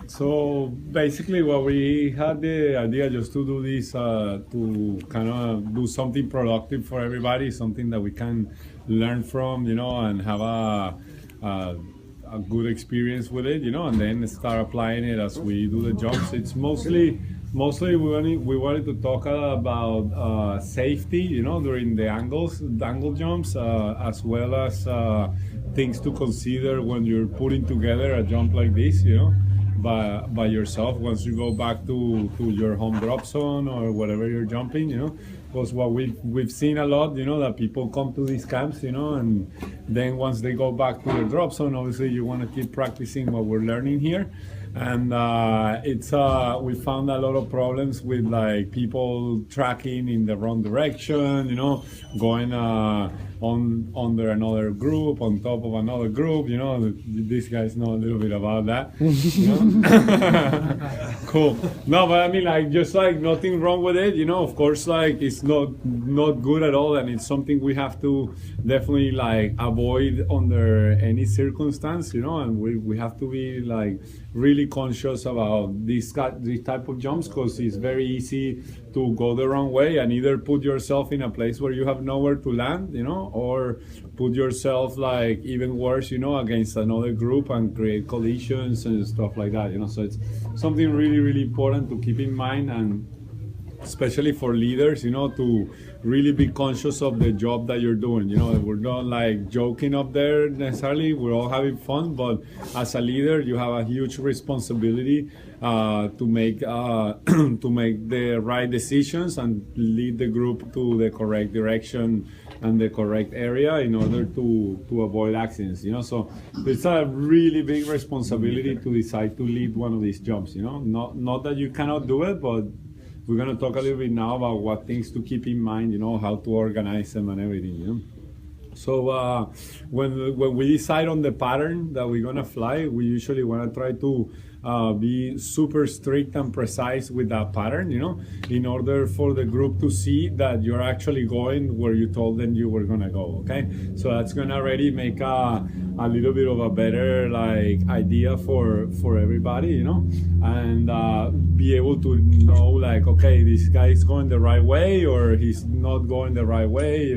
So basically, what we had the idea just to do this to kind of do something productive for everybody, something that we can learn from, and have a, a good experience with it, and then start applying it as we do the jumps. It's mostly we wanted to talk about safety, during the angle jumps, as well as things to consider when you're putting together a jump like this, by yourself once you go back to your home drop zone or whatever you're jumping, because what we've seen a lot, that people come to these camps, and then once they go back to the drop zone, obviously you want to keep practicing what we're learning here. And it's we found a lot of problems with like people tracking in the wrong direction, going on under another group on top of another group. These guys know a little bit about that. Cool. No, but I mean, like, just like nothing wrong with it. Of course, like it's not good at all, and it's something we have to definitely like avoid under any circumstance. And we have to be like really conscious about this type of jumps, because it's very easy to go the wrong way and either put yourself in a place where you have nowhere to land, or put yourself like even worse, against another group and create collisions and stuff like that. So it's something really, really important to keep in mind, and especially for leaders, to really be conscious of the job that you're doing. We're not like joking up there necessarily. We're all having fun, but as a leader, you have a huge responsibility to make to make the right decisions and lead the group to the correct direction and the correct area in order to avoid accidents. So it's a really big responsibility to decide to lead one of these jumps. Not that you cannot do it, but we're going to talk a little bit now about what things to keep in mind, how to organize them and everything, So when we decide on the pattern that we're going to fly, we usually want to try to be super strict and precise with that pattern, in order for the group to see that you're actually going where you told them you were going to go, okay? So that's going to already make a little bit of a better like idea for everybody, and be able to know like, okay, this guy is going the right way or he's not going the right way,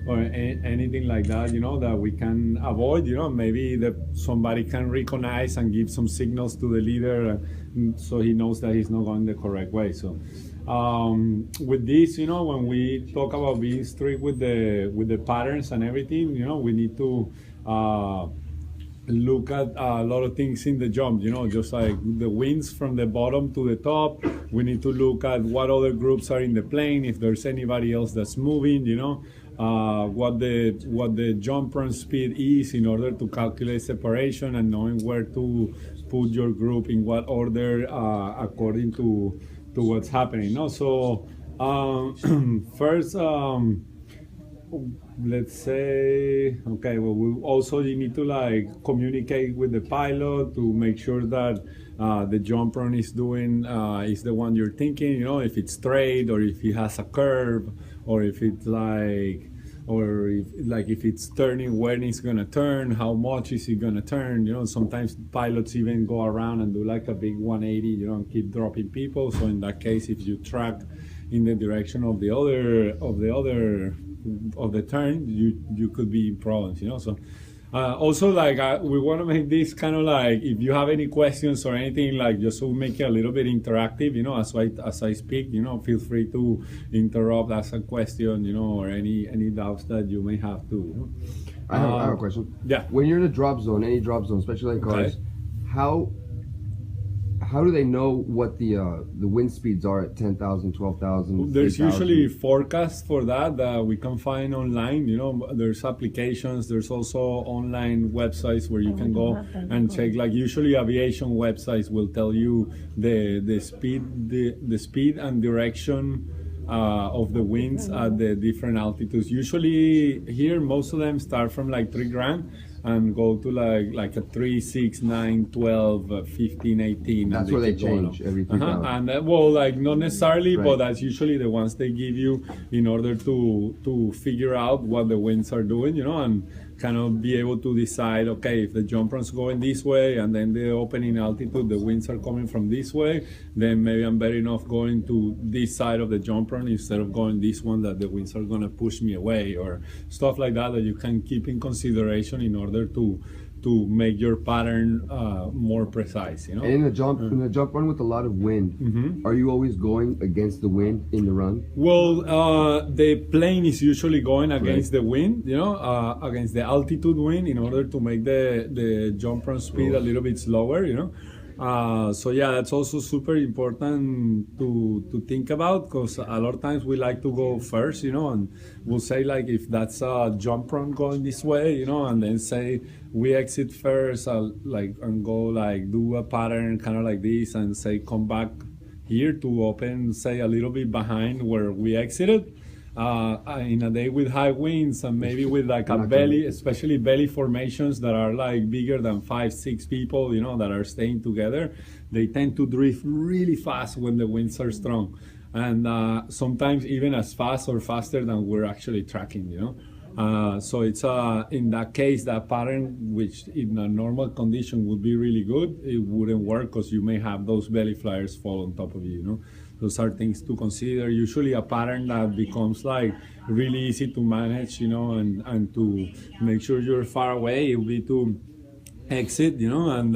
or anything like that, that we can avoid, maybe that somebody can recognize and give some signals to the leader, so he knows that he's not going the correct way. So with this, when we talk about being strict with the patterns and everything, we need to look at a lot of things in the jump, just like the winds from the bottom to the top. We need to look at what other groups are in the plane, if there's anybody else that's moving, what the jump run speed is in order to calculate separation, and knowing where to put your group in what order according to what's happening. So first, let's say, okay, well, you need to like communicate with the pilot to make sure that the jump run is doing is the one you're thinking, if it's straight or if it has a curve, or if it's like, or if it's turning, when it's gonna turn, how much is it gonna turn. Sometimes pilots even go around and do like a big 180, and keep dropping people. So in that case, if you track in the direction of the turn, you could be in problems. So also, like, we want to make this kind of like, if you have any questions or anything, like, just to make it a little bit interactive, as I speak, feel free to interrupt, ask a question, or any doubts that you may have too. I have a question. Yeah. When you're in a drop zone, any drop zone, especially like cars, Okay. how do they know what the wind speeds are at 10,000, 12,000? There's 8,000? usually forecasts for that we can find online. There's applications. There's also online websites where you can go and check. Like, usually aviation websites will tell you the speed and direction of the winds at the different altitudes. Usually here, most of them start from like 3 grand and go to like a 3, 6, 9, 12, 15, 18. That's where they change every 3,000. And well, like, not necessarily, Right. but that's usually the ones they give you in order to figure out what the winds are doing, and kind of be able to decide, okay, if the jump run's going this way and then the opening altitude, the winds are coming from this way, then maybe I'm better enough going to this side of the jump run instead of going this one that the winds are going to push me away, or stuff like that you can keep in consideration in order to make your pattern more precise, you know. And in a jump run with a lot of wind, are you always going against the wind in the run? Well, the plane is usually going against the wind, you know, against the altitude wind in order to make the jump run speed a little bit slower, you know. So yeah, that's also super important to think about, because a lot of times we like to go first, you know, and we'll say like if that's a jump run going this way, you know, and then say we exit first, and go like do a pattern kind of like this, and say come back here to open, say a little bit behind where we exited. In a day with high winds and maybe with like a belly, especially belly formations that are like bigger than 5-6 people, you know, that are staying together, they tend to drift really fast when the winds are strong, and sometimes even as fast or faster than we're actually tracking, you know. So it's in that case, that pattern, which in a normal condition would be really good, it wouldn't work because you may have those belly flyers fall on top of you, you know. Those are things to consider. Usually a pattern that becomes like really easy to manage, you know, and to make sure you're far away, it would be to exit, you know, and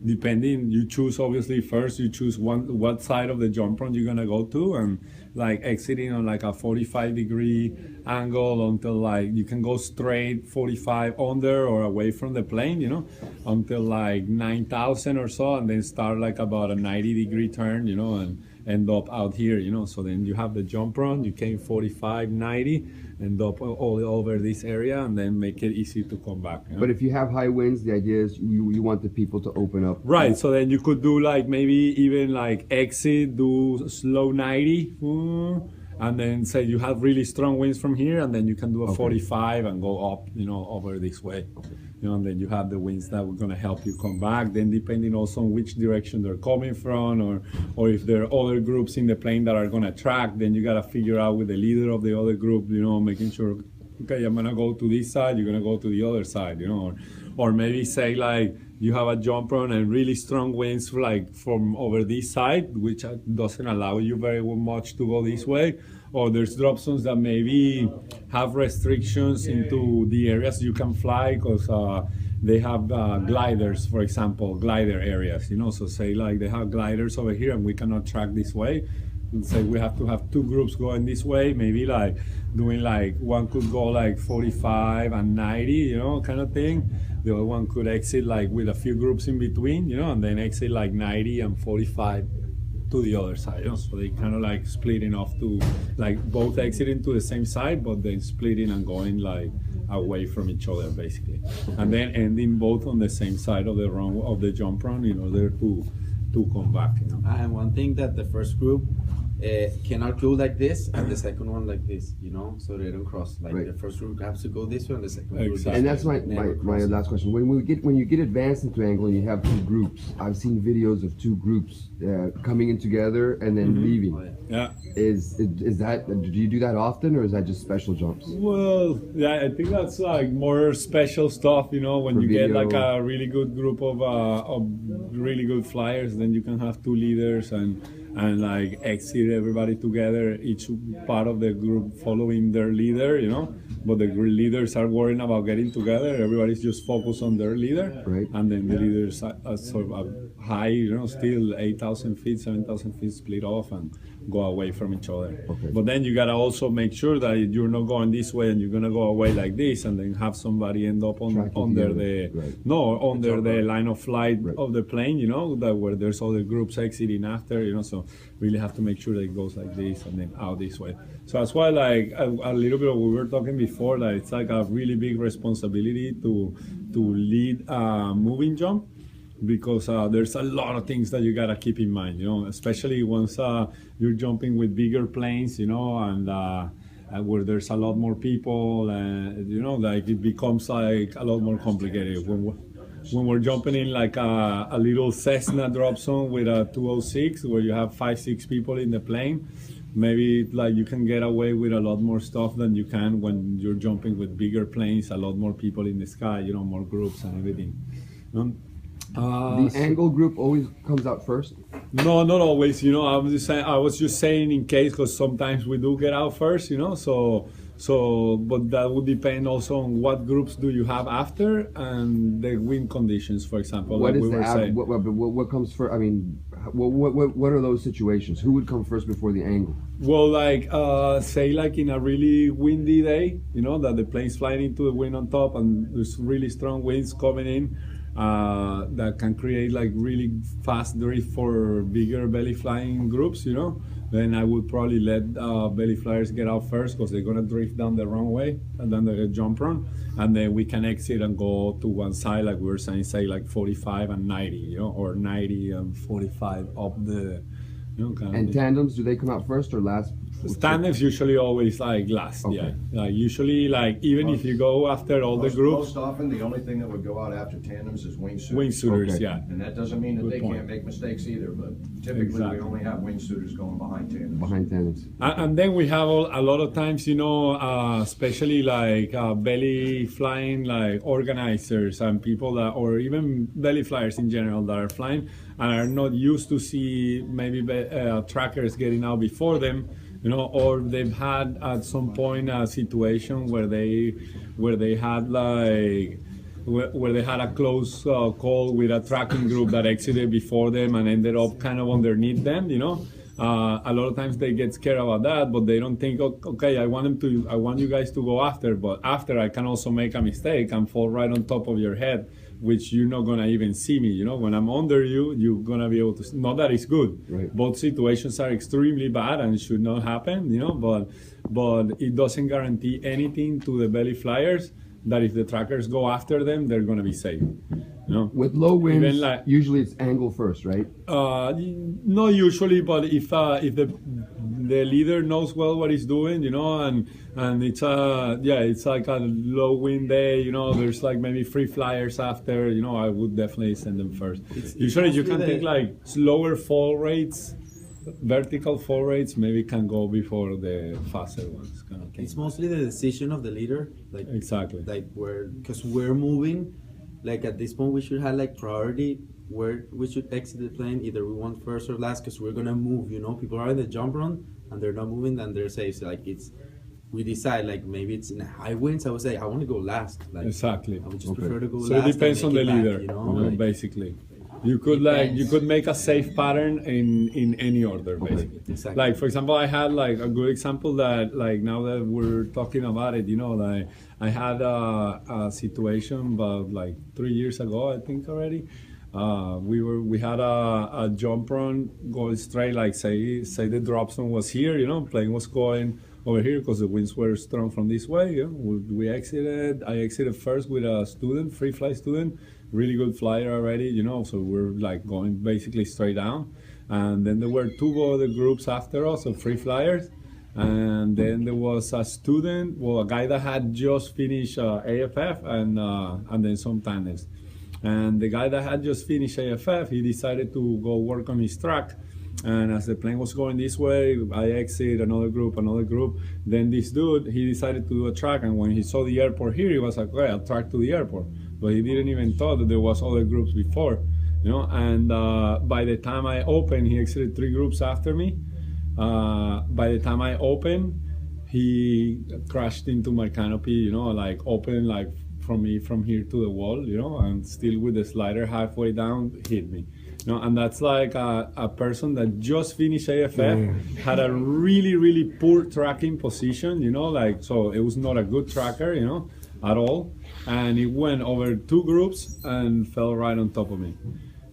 depending, you choose obviously first, you choose what side of the jump run you're gonna go to, and like exiting on like a 45-degree angle until like you can go straight 45 under or away from the plane, you know, until like 9,000 or so, and then start like about a 90-degree turn, you know, and end up out here, you know. So then you have the jump run, you came 45, 90, end up all over this area, and then make it easy to come back, you know? But if you have high winds, the idea is you want the people to open up. Right, so then you could do like maybe even like exit, do slow 90, and then say you have really strong winds from here, and then you can do a 45 and go up, you know, over this way. You know, and then you have the winds that were going to help you come back. Then depending also on which direction they're coming from, or if there are other groups in the plane that are going to track, then you got to figure out with the leader of the other group, you know, making sure, okay, I'm going to go to this side, you're going to go to the other side, you know, or maybe say like you have a jump run and really strong winds like from over this side, which doesn't allow you very much to go this way. Or there's drop zones that maybe have restrictions into the areas you can fly, because they have gliders, for example, glider areas, you know. So say like they have gliders over here and we cannot track this way, and say we have to have 2 groups going this way, maybe like doing like one could go like 45 and 90, you know, kind of thing. The other one could exit like with a few groups in between, you know, and then exit like 90 and 45 to the other side, you know? So they kind of like splitting off to like both exiting to the same side, but then splitting and going like away from each other basically, and then ending both on the same side of the run of the jump run in order to come back, you know. And one thing that the first group cannot go like this, and the second one like this, you know, so they don't cross. Like the first group has to go this way, and the second group. Exactly. And that's my last question. When you get advanced into angle and you have 2 groups, I've seen videos of 2 groups coming in together and then leaving. Oh, yeah. Is that, do you do that often, or is that just special jumps? Well, yeah, I think that's like more special stuff, you know, when For you get video. like a really good group of really good flyers, then you can have 2 leaders and like exit everybody together, each part of the group following their leader, you know. But the leaders are worrying about getting together. Everybody's just focused on their leader, Right. And then the leaders are sort of high, you know, still 8,000 feet, 7,000 feet split off and go away from each other. Okay. But then you gotta also make sure that you're not going this way and you're gonna go away like this, and then have somebody end up Tracking under together. the Right. under the line of flight Right. of the plane, you know, that where there's other groups exiting after, you know. So really have to make sure that it goes like this and then out this way. So that's why like a little bit of what we were talking before, that it's like a really big responsibility to lead a moving jump, because there's a lot of things that you gotta keep in mind, you know, especially once you're jumping with bigger planes, you know, and where there's a lot more people, and you know, like it becomes like a lot more complicated. When we're jumping in like a little Cessna drop zone with a 206, where you have 5-6 people in the plane, maybe like you can get away with a lot more stuff than you can when you're jumping with bigger planes, a lot more people in the sky, you know, more groups and everything. The angle group always comes out first. No, not always. You know, I was just saying in case, because sometimes we do get out first. You know, but that would depend also on what groups do you have after and the wind conditions, for example. What like is we the were saying. what comes first? I mean, what are those situations? Who would come first before the angle? Well, like say like in a really windy day, you know, that the plane's flying into the wind on top and there's really strong winds coming in. That can create like really fast drift for bigger belly flying groups, you know. Then I would probably let belly flyers get out first because they're gonna drift down the wrong way and then they jump run, and then we can exit and go to one side, like we were saying, say like 45 and 90, you know, or 90 and 45 up the, you know, kind And of. tandems, do they come out first or last? Tandems usually always like last, Okay. yeah. Like usually, like even if you go after all the groups, Most often, the only thing that would go out after tandems is wingsuiters. wingsuiters, Okay. yeah. And that doesn't mean that Good they point. can't make mistakes either, but typically Exactly. we only have wingsuiters going behind tandems. Behind tandems. And then we have a lot of times, you know, especially like belly flying, like organizers and people that, or even belly flyers in general that are flying and are not used to see maybe trackers getting out before them, you know, or they've had at some point a situation where they had like where they had a close call with a tracking group that exited before them and ended up kind of underneath them, you know. A lot of times they get scared about that, but they don't think, okay, I want you guys to go after, but after I can also make a mistake and fall right on top of your head, which you're not gonna even see me, you know. When I'm under you, you're gonna be able to, not that it's good. Right. Both situations are extremely bad and should not happen, you know, but it doesn't guarantee anything to the belly flyers that if the trackers go after them, they're gonna be safe. You know? With low winds, Even like- usually it's angle first, right? Not usually, but if the leader knows well what he's doing, you know, and it's it's like a low wind day, you know, there's like maybe free flyers after, you know, I would definitely send them first. Usually you can mostly take like slower fall rates, vertical fall rates maybe can go before the faster ones. Kind of thing. It's mostly the decision of the leader, like Exactly. because we're moving. Like at this point, we should have like priority where we should exit the plane. Either we want first or last, because we're gonna move. You know, people are in the jump run and they're not moving, and they're safe. So like we decide like maybe it's in high winds. I would say I want to go last. Like Exactly. I would just Okay. prefer to go So last. it depends and on the make it back, leader, you know, you know, like, basically. You could Depends. make a safe pattern in any order, basically. Exactly. Like for example, I had like a good example that like now that we're talking about it, you know, like I had a situation about like 3 years ago, I think already. We had a jump run going straight, like say the drop zone was here, you know, plane was going over here because the winds were strong from this way. You know, we exited. I exited first with a student, free fly student, really good flyer already, you know. So we're like going basically straight down, and then there were two other groups after us of free flyers. And then there was a student, a guy that had just finished AFF and then some tandems. And the guy that had just finished AFF, he decided to go work on his track. And as the plane was going this way, I exit another group. Then this dude, he decided to do a track. And when he saw the airport here, he was like, okay, I'll track to the airport. But he didn't even thought that there was other groups before, you know. And by the time I opened, he exited 3 groups after me. By the time I opened, he crashed into my canopy, you know, like open like from here to the wall, you know, and still with the slider halfway down, hit me. You know, and that's like a person that just finished AFF, had a really, really poor tracking position, you know, like, so it was not a good tracker, you know, at all. And it went over 2 groups and fell right on top of me.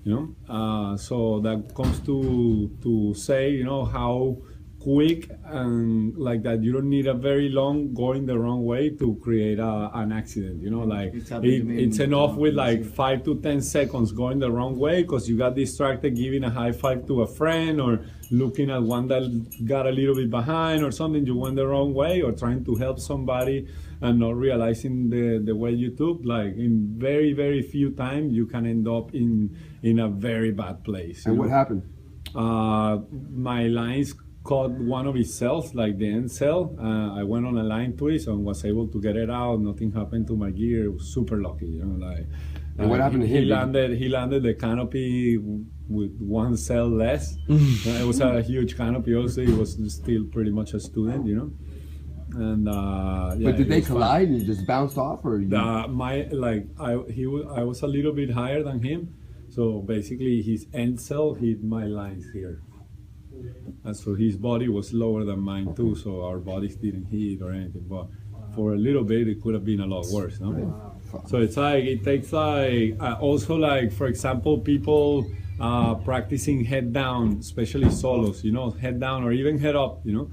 You know, so that comes to say, you know, how quick and like that you don't need a very long going the wrong way to create an accident, you know, like it's enough with like 5 to 10 seconds going the wrong way because you got distracted giving a high five to a friend or looking at one that got a little bit behind or something, you went the wrong way, or trying to help somebody and not realizing the way you took. Like in very, very few times you can end up in a very bad place. And you what know? happened? My lines caught one of his cells, like the end cell. I went on a line twist and was able to get it out. Nothing happened to my gear. It was super lucky, you know, like. And what happened to him? He landed the canopy with one cell less. It was a huge canopy. Also, he was still pretty much a student, you know. And yeah, But did it they was fun. collide and you just bounced off, or you, I was a little bit higher than him, so basically his end cell hit my lines here, and so his body was lower than mine too. So our bodies didn't hit or anything, but for a little bit it could have been a lot worse, no? So it's like it takes like also like for example people practicing head down, especially solos, you know, head down or even head up, you know.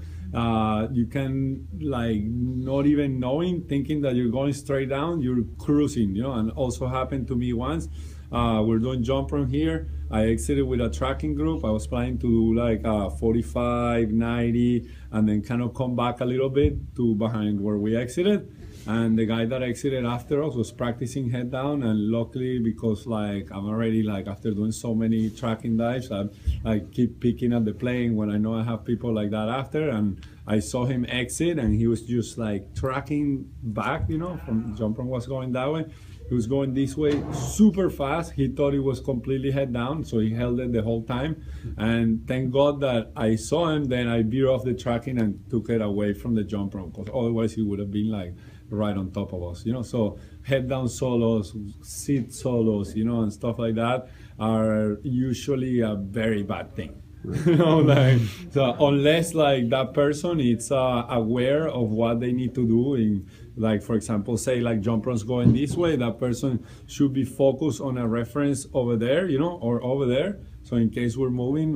You can like not even knowing, thinking that you're going straight down, you're cruising, you know. And also happened to me once. We're doing jump from here. I exited with a tracking group. I was planning to do like 45, 90, and then kind of come back a little bit to behind where we exited. And the guy that exited after us was practicing head down, and luckily because like I'm already like after doing so many tracking dives, I keep picking at the plane when I know I have people like that after, and I saw him exit and he was just like tracking back, you know, from jump from was going that way. He was going this way super fast. He thought he was completely head down, so he held it the whole time. And thank God that I saw him, then I veered off the tracking and took it away from the jump rope, because otherwise he would have been like right on top of us, you know. So head down solos, seat solos, you know, and stuff like that are usually a very bad thing. You know, like, so unless like that person is aware of what they need to do in, like for example, say like jump runs going this way, that person should be focused on a reference over there, you know, or over there. So in case we're moving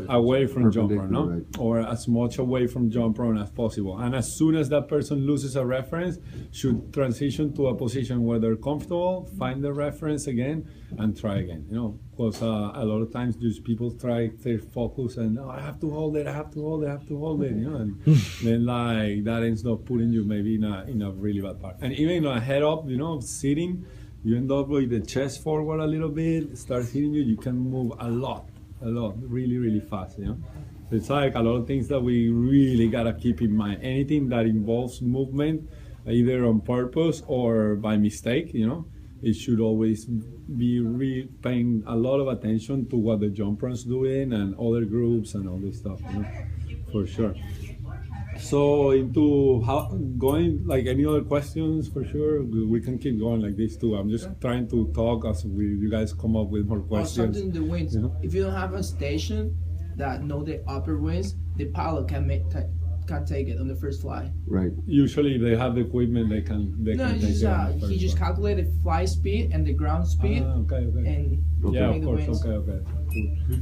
away from jump run, no? Right. Or as much away from jump run as possible. And as soon as that person loses a reference, should transition to a position where they're comfortable, find the reference again, and try again. You know, because a lot of times just people try their focus and I have to hold it, you know, and then like that ends up putting you maybe in a really bad part. And even a head up, you know, sitting, you end up with the chest forward a little bit, starts hitting you, you can move a lot, really, really fast, you know. So it's like a lot of things that we really gotta keep in mind. Anything that involves movement, either on purpose or by mistake, you know, it should always be paying a lot of attention to what the jump run's doing and other groups and all this stuff, you know, for sure. So into how going, like any other questions for sure, we can keep going like this too. I'm just trying to talk as you guys come up with more Or questions. something the winds. You know? If you don't have a station that know the upper winds, the pilot can take it on the first fly. right? Usually they have the equipment they can No, take it's just, it on the he first just one. calculated fly speed and the ground speed, Okay. and Yeah, make of the course. winds. Okay.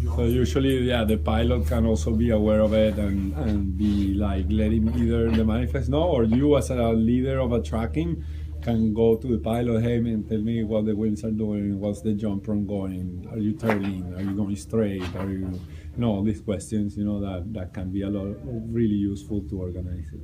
Cool. So usually, yeah, the pilot can also be aware of it and be like letting either the manifest know, or you as a leader of a tracking can go to the pilot, hey man, tell me what the winds are doing, what's the jump run going, are you turning, are you going straight, are you know, all these questions, you know, that can be a lot really useful to organize it.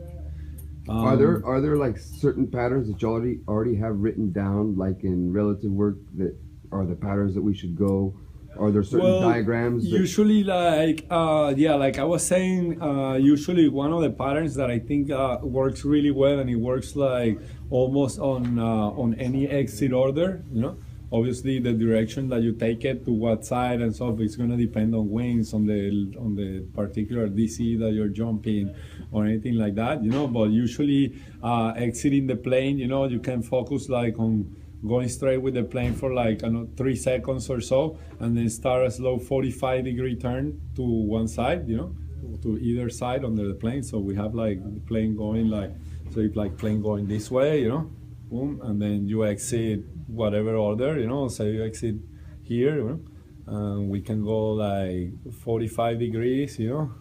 Are there like certain patterns that you already have written down, like in relative work, that are the patterns that we should go? Are there certain diagrams? That, Usually, like like I was saying, usually one of the patterns that I think works really well, and it works like almost on any exit order. You know, obviously the direction that you take it to what side and stuff is going to depend on winds, on the particular DC that you're jumping, or anything like that. You know, but usually exiting the plane, you know, you can focus like on going straight with the plane for like 3 seconds or so, and then start a slow 45-degree turn to one side, you know, to either side under the plane. So we have like the plane going like, so if like plane going this way, you know, boom, and then you exit whatever order, you know, say you exit here, you know, we can go like 45 degrees, you know,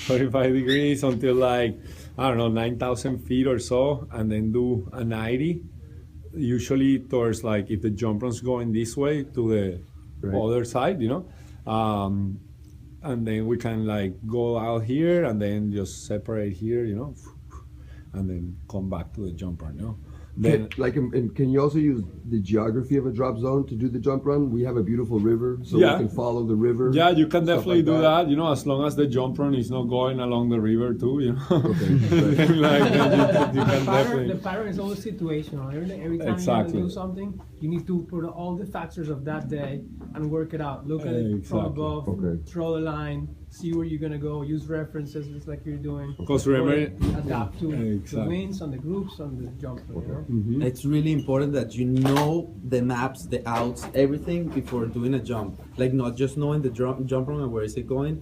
45 degrees until like, I don't know, 9,000 feet or so, and then do a 90. Usually towards like if the jump run's going this way to the other side, you know, and then we can like go out here and then just separate here, you know, and then come back to the jump run, you know. Then Can you also use the geography of a drop zone to do the jump run? We have a beautiful river, so Yeah. we can follow the river. yeah, you can stuff definitely like do that. You know, as long as the jump run is not going along the river too. You know, Okay. then, like, then you can The definitely. pattern is always situational. Every time Exactly. you're gonna do something, you need to put all the factors of that day and work it out. Look at it from Exactly. above, Okay. draw the line, see where you're gonna go, use references just like you're doing. Because remember, Adapt to the Exactly. winds and the groups and the jump. You know? Mhm. It's really important that you know the maps, the outs, everything before doing a jump. Like not just knowing the jump run and where is it going,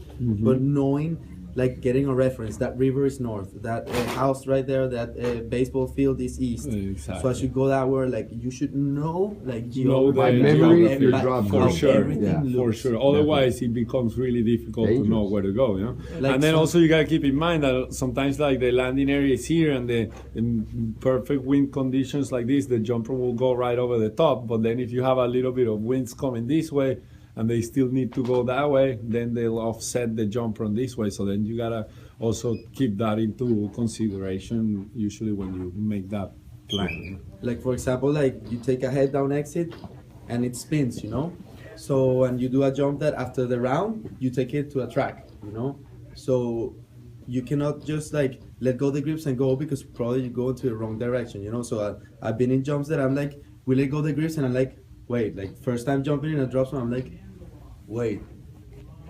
but knowing, like getting a reference. That river is north. That house right there. That baseball field is east. Exactly. So I should go that way. Like you should know, like Know geography, the By memory, geography, your by drop how for sure. everything Yeah. For looks. sure. Otherwise, it becomes really difficult to know Dangerous. where to go. You know, Like and then some- also you gotta keep in mind that sometimes like the landing area is here, and the in perfect wind conditions like this, the jumper will go right over the top. But then if you have a little bit of winds coming this way, and they still need to go that way, then they'll offset the jumper on this way. So then you gotta also keep that into consideration usually when you make that plan. Like for example, like you take a head down exit and it spins, you know. So when you do a jump that after the round, you take it to a track, you know. So you cannot just like let go the grips and go because probably you go into the wrong direction, you know. So I've been in jumps that I'm like, we let go the grips and I'm like, wait, like first time jumping in a drop zone, I'm like, wait,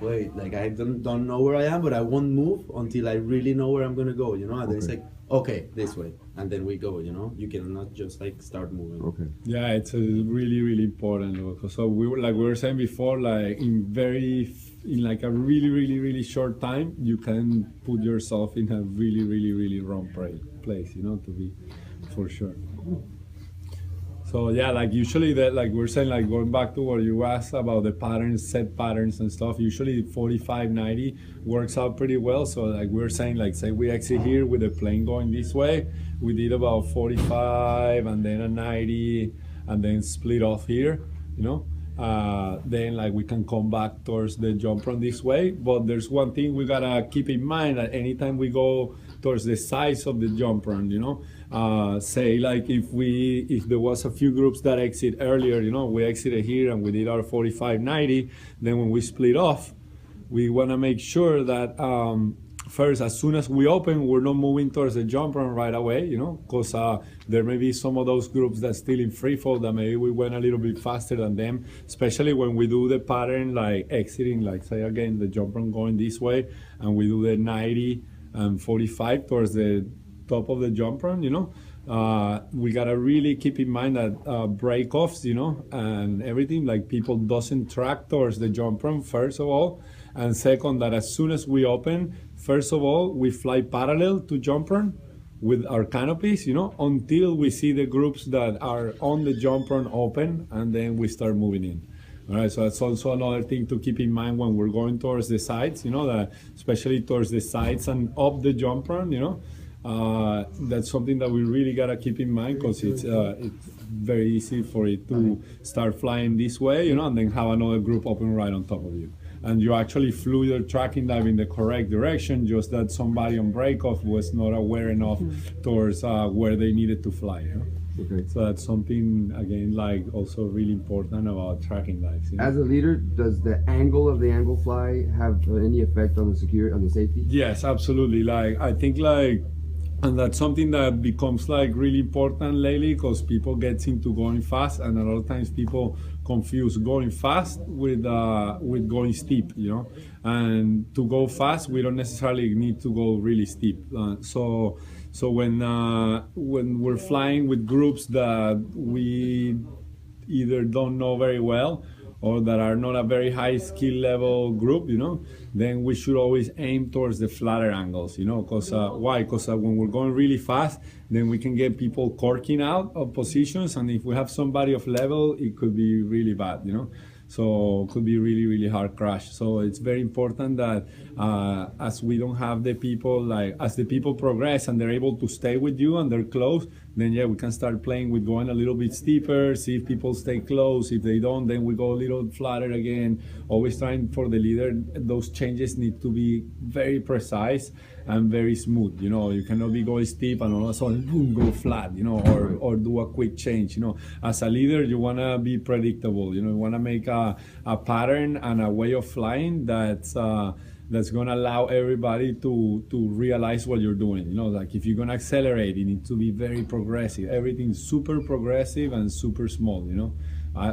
like I don't know where I am, but I won't move until I really know where I'm gonna go, you know. And then it's Okay. like, okay, this way, and then we go, you know. You cannot just like start moving. Okay. Yeah, it's really, really important. Because so we were like we were saying before, like in like a really, really, really short time, you can put yourself in a really, really, really wrong place. You know, to be for sure. So yeah, like usually that, like we're saying, like going back to what you asked about the patterns, set patterns and stuff, usually 45-90 works out pretty well. So like we're saying, like say we exit here with the plane going this way, we did about 45 and then a 90 and then split off here, you know. Then like we can come back towards the jump run this way. But there's one thing we gotta keep in mind, that anytime we go towards the sides of the jump run, you know, say like if there was a few groups that exit earlier, you know, we exited here and we did our 45-90, then when we split off, we want to make sure that first, as soon as we open, we're not moving towards the jump run right away, you know, because there may be some of those groups that's still in free fall that maybe we went a little bit faster than them, especially when we do the pattern like exiting, like say again, the jump run going this way, and we do the 90 and 45 towards the top of the jump run, you know. We gotta really keep in mind that breakoffs, you know, and everything, like people doesn't track towards the jump run, first of all, and second, that as soon as we open, first of all, we fly parallel to jump run with our canopies, you know, until we see the groups that are on the jump run open, and then we start moving in. All right, so that's also another thing to keep in mind when we're going towards the sides, you know, that especially towards the sides and up the jump run, you know. That's something that we really gotta keep in mind, because it's very easy for it to start flying this way, you know, and then have another group open right on top of you. And you actually flew your tracking dive in the correct direction, just that somebody on breakoff was not aware enough towards where they needed to fly. You know? Okay. So that's something, again, like also really important about tracking dives. You know? As a leader, does the angle of the angle fly have any effect on the security, on the safety? Yes, absolutely. Like I think like, and that's something that becomes like really important lately, because people get into going fast, and a lot of times people confuse going fast with going steep, you know. And to go fast, we don't necessarily need to go really steep. So when we're flying with groups that we either don't know very well, or that are not a very high skill level group, you know, then we should always aim towards the flatter angles, you know, because why? Because when we're going really fast, then we can get people corking out of positions, and if we have somebody of level, it could be really bad, you know. So it could be really, really hard crash. So it's very important that as we don't have the people, like as the people progress and they're able to stay with you and they're close, then yeah, we can start playing with going a little bit steeper, see if people stay close. If they don't, then we go a little flatter again. Always trying for the leader, those changes need to be very precise and very smooth. You know, you cannot be going steep and all of a sudden boom, go flat, you know, or do a quick change. You know, as a leader, you want to be predictable. You know, you want to make a pattern and a way of flying that's going to allow everybody to realize what you're doing. You know, like if you're going to accelerate, you need to be very progressive. Everything's super progressive and super small, you know.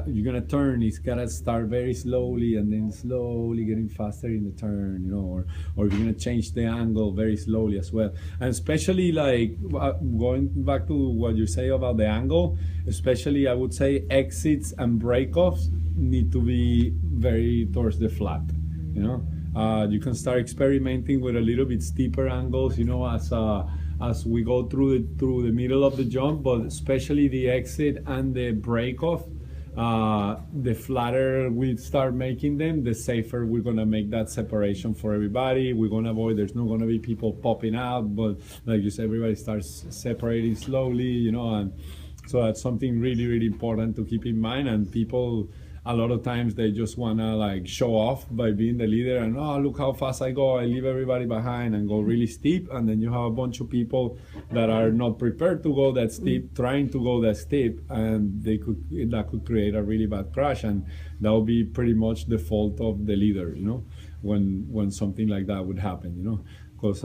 You're going to turn, it's got to start very slowly and then slowly getting faster in the turn, you know, or you're going to change the angle very slowly as well. And especially like going back to what you say about the angle, especially I would say exits and breakoffs need to be very towards the flat, you know. You can start experimenting with a little bit steeper angles, you know, as we go through the middle of the jump, but especially the exit and the breakoff. The flatter we start making them, the safer we're gonna make that separation for everybody. We're gonna avoid, there's not gonna be people popping out, but like you said, everybody starts separating slowly, you know, and so that's something really, really important to keep in mind. And people, a lot of times they just wanna like show off by being the leader and oh, look how fast I go, I leave everybody behind and go really steep, and then you have a bunch of people that are not prepared to go that steep, trying to go that steep, and that could create a really bad crash, and that would be pretty much the fault of the leader, you know, when something like that would happen, you know. Because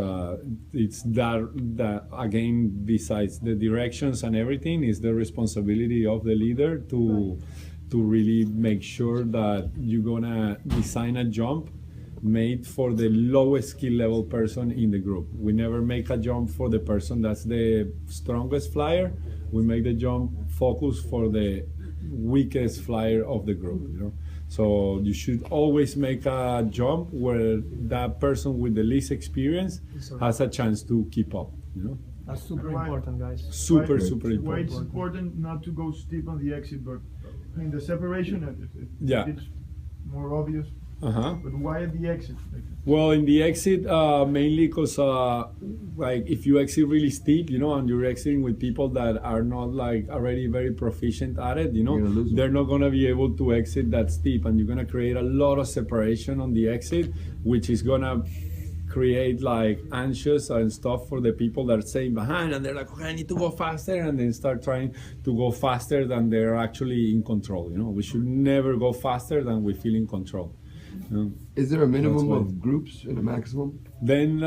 it's that again, besides the directions and everything, is the responsibility of the leader to really make sure that you're gonna design a jump made for the lowest skill level person in the group. We never make a jump for the person that's the strongest flyer. We make the jump focus for the weakest flyer of the group, you know. So you should always make a jump where that person with the least experience has a chance to keep up, you know. That's super important, guys. Super Why important. it's important not to go steep on the exit, but I mean the separation, Yeah. it's more obvious. But why at the exit? Well, in the exit, mainly because like if you exit really steep, you know, and you're exiting with people that are not like already very proficient at it, you know, they're not gonna be able to exit that steep, and you're gonna create a lot of separation on the exit, which is gonna create like anxious and stuff for the people that are staying behind, and they're like, okay, I need to go faster, and then start trying to go faster than they're actually in control. You know, we should never go faster than we feel in control. Is there a minimum That's of groups and a maximum? Then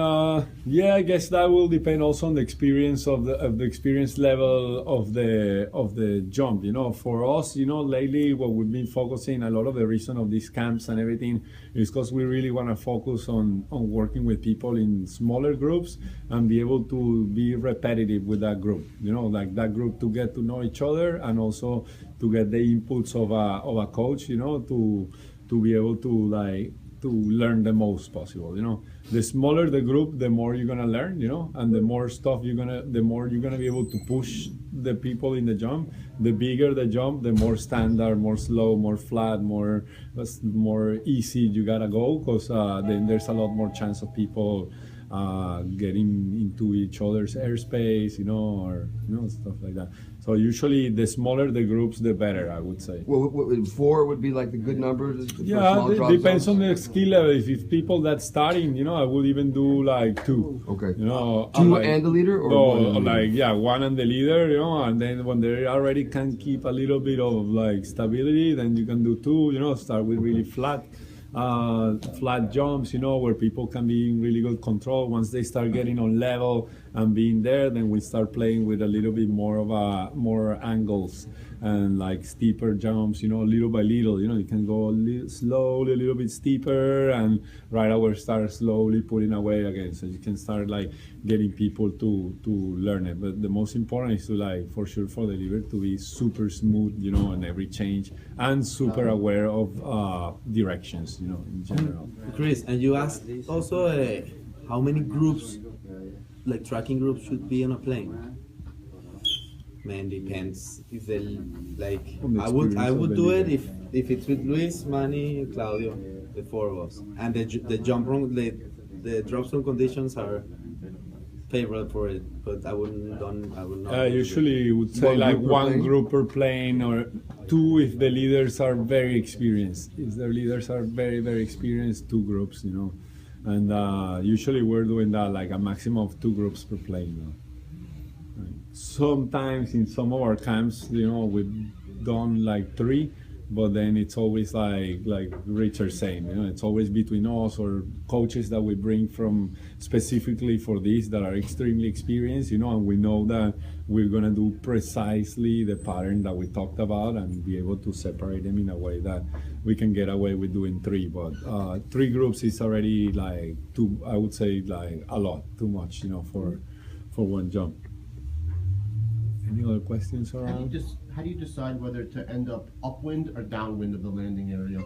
yeah, I guess that will depend also on the experience of the experience level of the jump. You know, for us, you know, lately what we've been focusing, a lot of the reason of these camps and everything is because we really want to focus on working with people in smaller groups and be able to be repetitive with that group. You know, like that group to get to know each other, and also to get the inputs of a coach. You know, to be able to learn the most possible. You know, the smaller the group, the more you're gonna learn, you know, and the more you're gonna be able to push the people in the jump. The bigger the jump, the more standard, more slow, more flat, more easy you gotta go, because then there's a lot more chance of people getting into each other's airspace, you know, or you know, stuff like that. So usually the smaller the groups, the better, I would say. Well, 4 would be like the good number? Yeah, it depends on the skill level. If it's people that's starting, you know, I would even do like 2. Okay. You know, 2 like, and the leader, or no, 1 and the leader? like yeah, 1 and the leader, you know, and then when they already can keep a little bit of like stability, then you can do 2. You know, start with really flat jumps, you know, where people can be in really good control. Once they start getting on level and being there, then we start playing with a little bit more angles and like steeper jumps, you know, little by little. You know, you can go slowly, a little bit steeper, and right away start slowly pulling away again. So you can start like getting people to learn it. But the most important is to, like, for sure for the leader to be super smooth, you know, on every change, and super aware of directions, you know, in general. Chris, and you asked also how many groups, like tracking groups, should be on a plane? Man, depends. If they like, On the I would experience of the do it leader. if it's with Luis, Manny, Claudio, the 4 of us, and the jump run, the drop zone conditions are favorable for it, but I would not. Usually would say One like group per one plane? group per plane, or two if the leaders are very experienced. If the leaders are very experienced, two groups, you know. And usually we're doing that like a maximum of two groups per plane. You know. Sometimes in some of our camps, you know, we've done like three, but then it's always like Richard saying, you know, it's always between us or coaches that we bring from specifically for this that are extremely experienced, you know, and we know that we're gonna do precisely the pattern that we talked about and be able to separate them in a way that we can get away with doing three. But three groups is already like too, I would say like a lot, too much, you know, for one jump. Any other questions around? How do you decide whether to end up upwind or downwind of the landing area?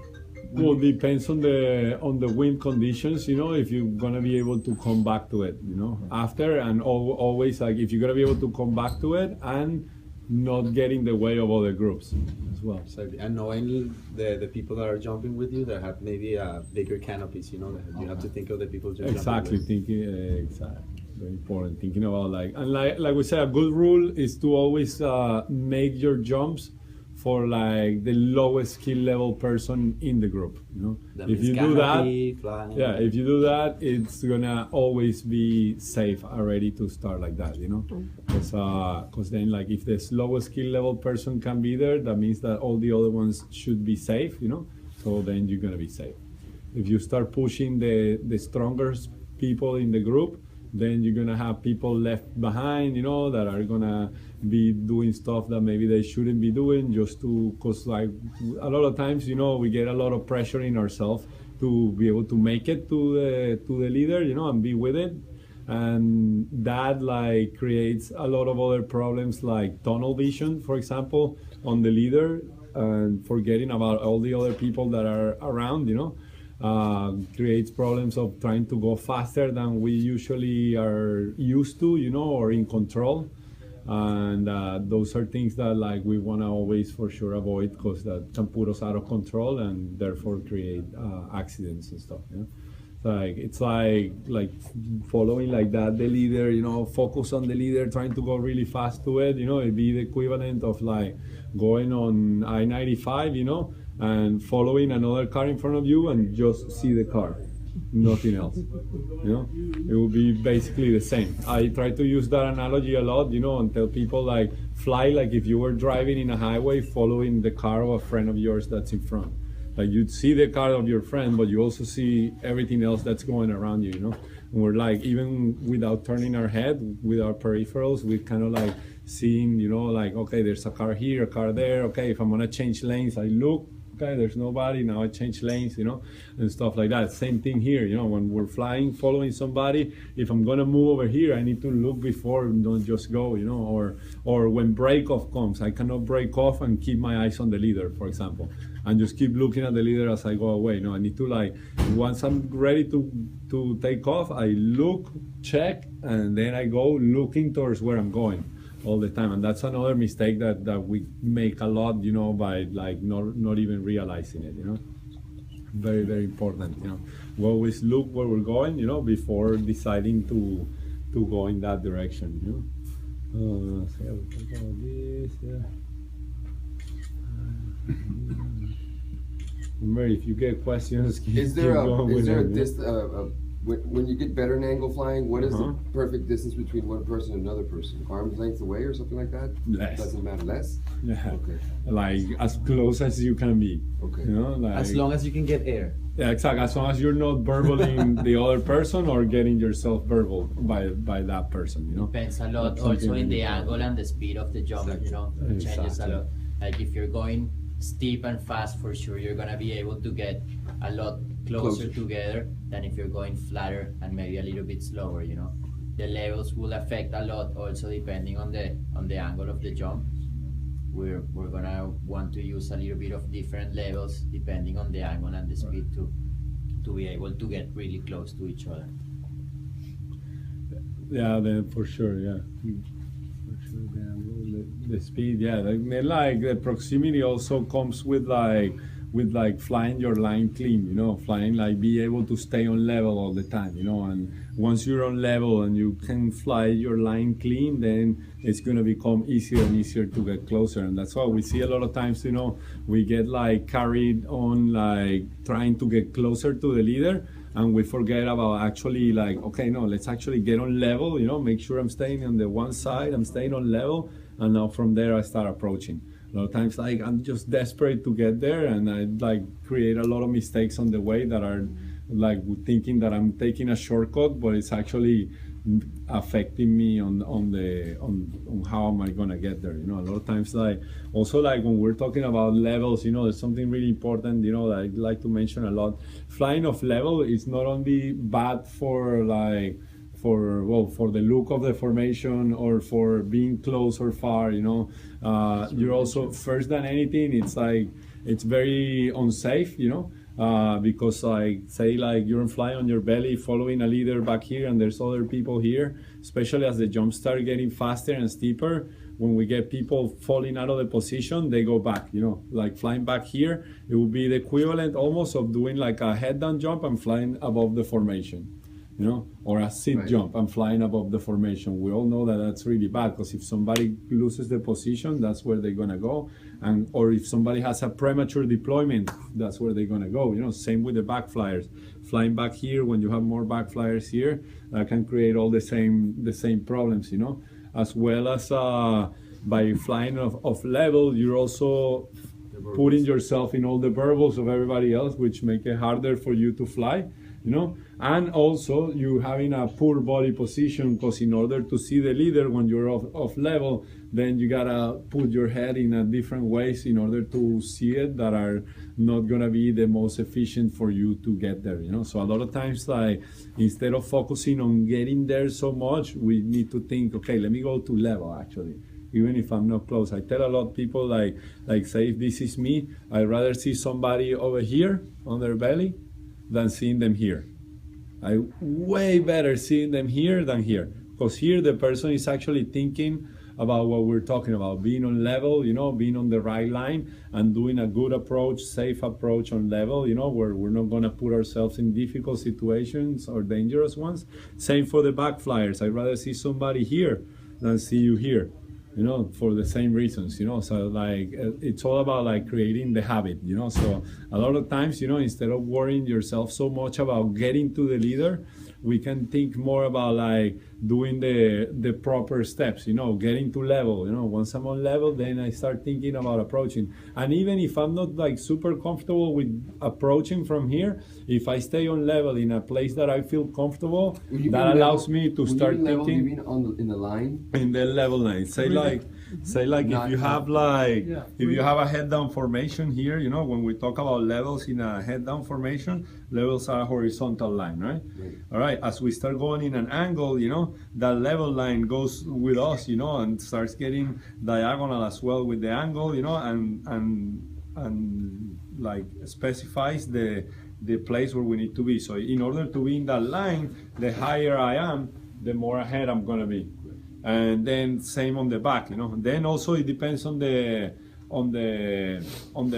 Well, depends on the wind conditions, you know, if you're gonna be able to come back to it, you know, after, and always like if you're gonna be able to come back to it and not get in the way of other groups as well. Exactly. And knowing the people that are jumping with you that have maybe bigger canopies, you know, that you have to think of the people just Exactly, jumping with. thinking exactly. Very important. Thinking about like we said, a good rule is to always make your jumps for like the lowest skill level person in the group. You know, That if means you do that, canopy, flying. yeah, if you do that, it's gonna always be safe already to start like that. You know, because then like if the lowest skill level person can be there, that means that all the other ones should be safe. You know, so then you're gonna be safe. If you start pushing the strongest people in the group, then you're gonna have people left behind, you know, that are gonna be doing stuff that maybe they shouldn't be doing, just to, cause like a lot of times, you know, we get a lot of pressure in ourselves to be able to make it to the leader, you know, and be with it, and that like creates a lot of other problems like tunnel vision, for example, on the leader, and forgetting about all the other people that are around, you know. Creates problems of trying to go faster than we usually are used to, you know, or in control. And those are things that like we want to always for sure avoid, because that can put us out of control and therefore create accidents and stuff. You know? Like it's like following like that the leader, you know, focus on the leader, trying to go really fast to it. You know, it'd be the equivalent of like going on I-95, you know, and following another car in front of you and just see the car, nothing else. You know, it will be basically the same. I try to use that analogy a lot, you know, and tell people like fly like if you were driving in a highway following the car of a friend of yours that's in front. Like you'd see the car of your friend, but you also see everything else that's going around you, you know. And we're like, even without turning our head, with our peripherals, we're kind of like seeing, you know, like, okay, there's a car here, a car there. Okay, if I'm gonna change lanes, I look, okay, there's nobody, now I change lanes, you know, and stuff like that. Same thing here, you know, when we're flying, following somebody, if I'm gonna move over here, I need to look before, don't just go, you know, or when break off comes, I cannot break off and keep my eyes on the leader, for example, and just keep looking at the leader as I go away. No, I need to like, once I'm ready to take off, I look, check, and then I go looking towards where I'm going all the time. And that's another mistake that we make a lot, you know, by like not even realizing it, you know. Very important, you know. We always look where we're going, you know, before deciding to go in that direction, you know. So we'll talk about this, yeah. Remember, if you get questions, Is there going when you get better in angle flying, what is Uh-huh. the perfect distance between one person and another person? Arm's length away or something like that? Less. Doesn't matter. Less? Yeah. Okay. Like as close as you can be. Okay. You know, like As long as you can get air. yeah, exactly. As long as you're not verbalizing the other person or getting yourself verbal by that person, you know. Depends a lot That's also something in the really angle and the speed of the jump, you know, it changes a Exactly. lot. Like if you're going steep and fast, for sure you're gonna be able to get a lot closer together than if you're going flatter and maybe a little bit slower, you know. The levels will affect a lot also depending on the angle of the jump. We're gonna want to use a little bit of different levels depending on the angle and the speed to be able to get really close to each other. Yeah, then for sure, yeah. For sure, the speed, yeah. Like the proximity also comes with like with like flying your line clean, flying like be able to stay on level all the time, and once you're on level and you can fly your line clean, then it's going to become easier and easier to get closer. And that's why we see a lot of times, we get like carried on like trying to get closer to the leader, and we forget about actually like, okay, no, let's actually get on level, make sure I'm staying on the one side, I'm staying on level, and now from there I start approaching. A lot of times like I'm just desperate to get there, and I like create a lot of mistakes on the way that are like thinking that I'm taking a shortcut, but it's actually affecting me on how am I gonna get there. A lot of times like also like when we're talking about levels, there's something really important, that I like to mention a lot. Flying off level is not only bad for like for the look of the formation or for being close or far, you're also, first than anything, it's like it's very unsafe, because like say like you're flying on your belly following a leader back here and there's other people here, especially as the jumps start getting faster and steeper. When we get people falling out of the position, they go back, like flying back here, it will be the equivalent almost of doing like a head down jump and flying above the formation. Or a sit jump and flying above the formation. We all know that that's really bad, because if somebody loses the position, that's where they're gonna go, or if somebody has a premature deployment, that's where they're gonna go. Same with the back flyers. Flying back here, when you have more back flyers here, that can create all the same problems. As well as by flying off level, you're also putting yourself in all the burbles of everybody else, which make it harder for you to fly. And also you having a poor body position, because in order to see the leader when you're off level, then you gotta put your head in a different ways in order to see it, that are not gonna be the most efficient for you to get there. So a lot of times, like instead of focusing on getting there so much, we need to think, okay, let me go to level actually. Even if I'm not close, I tell a lot of people like say, if this is me, I'd rather see somebody over here on their belly than seeing them here. I way better seeing them here than here, because here the person is actually thinking about what we're talking about, being on level, being on the right line and doing a good approach, safe approach on level, where we're not going to put ourselves in difficult situations or dangerous ones. Same for the back flyers. I'd rather see somebody here than see you here. For the same reasons, so like it's all about like creating the habit, so a lot of times, instead of worrying yourself so much about getting to the leader, we can think more about like doing the proper steps, getting to level. Once I'm on level, then I start thinking about approaching. And even if I'm not like super comfortable with approaching from here, if I stay on level in a place that I feel comfortable, that allows me to start thinking. You mean in the line? In the level line. Say like if you have like if you have a head down formation here, when we talk about levels in a head down formation, levels are a horizontal line, right? All right, as we start going in an angle, that level line goes with us, and starts getting diagonal as well with the angle, and like specifies the place where we need to be. So in order to be in that line, the higher I am, the more ahead I'm gonna be. And then same on the back, Then also it depends on the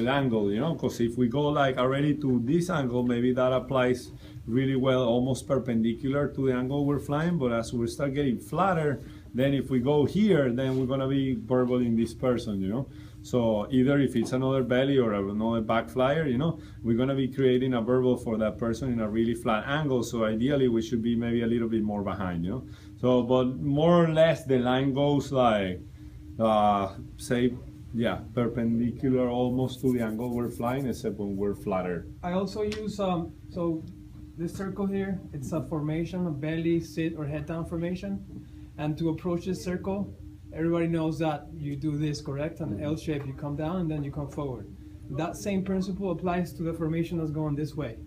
angle, because if we go like already to this angle, maybe that applies really well, almost perpendicular to the angle we're flying. But as we start getting flatter, then if we go here, then we're gonna be burbling this person, So either if it's another belly or another back flyer, we're gonna be creating a burble for that person in a really flat angle. So ideally we should be maybe a little bit more behind, So, but more or less the line goes like, perpendicular almost to the angle we're flying, except when we're flatter. I also use so this circle here, it's a formation, a belly, sit, or head down formation. And to approach this circle, everybody knows that you do this, correct? An L shape, you come down and then you come forward. That same principle applies to the formation that's going this way.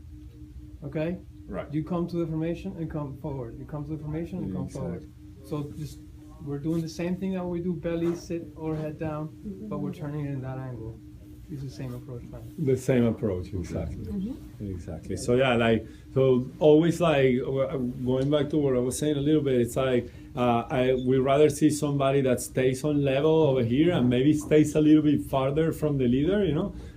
Okay? Right. You come to the formation and come forward. You come to the formation and come forward. So just we're doing the same thing that we do belly, sit, or head down, but we're turning it in that angle. It's the same approach, man. The same approach, exactly. Exactly. So yeah, so always going back to what I was saying a little bit, it's like we rather see somebody that stays on level over here and maybe stays a little bit farther from the leader,